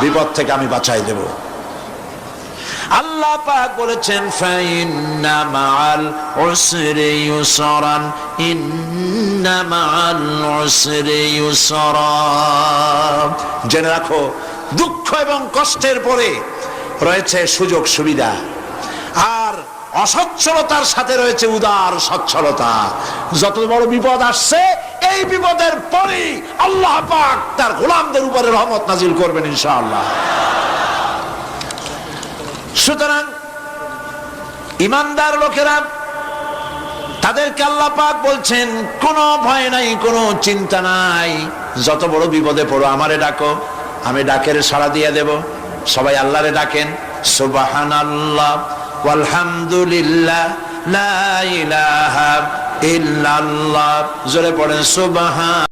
বিপদ থেকে আমি বাঁচাই দেব। আল্লাহ পাক বলেছেন, ফাইন্না মাআল উসরি ইউসরান, ইন্না মাআল উসরি ইউসরা। জেনে রাখো, দুঃখ এবং কষ্টের পরে রয়েছে সুযোগ সুবিধা, আর অসচ্ছলতার সাথে রয়েছে উদার সচ্ছলতা। যত বড় বিপদ আসছে, এই বিপদের পরে আল্লাহ পাক তার গোলামদের উপরে রহমত নাজিল করবেন ইনশাআল্লাহ। সুতরাং ঈমানদার লোকেরা, তাদেরকে আল্লাহ পাক বলছেন, কোনো ভয় নাই, কোনো চিন্তা নাই। যত বড় বিপদে পড়ো আমারে ডাকো, আমি ডাকের সাড়া দিয়ে দেব। সবাই আল্লাহরে ডাকেন। সুবহানাল্লাহ ওয়ালহামদুলিল্লাহ লা ইলাহা ইল্লাল্লাহ। জোরে পড়েন সুবহান।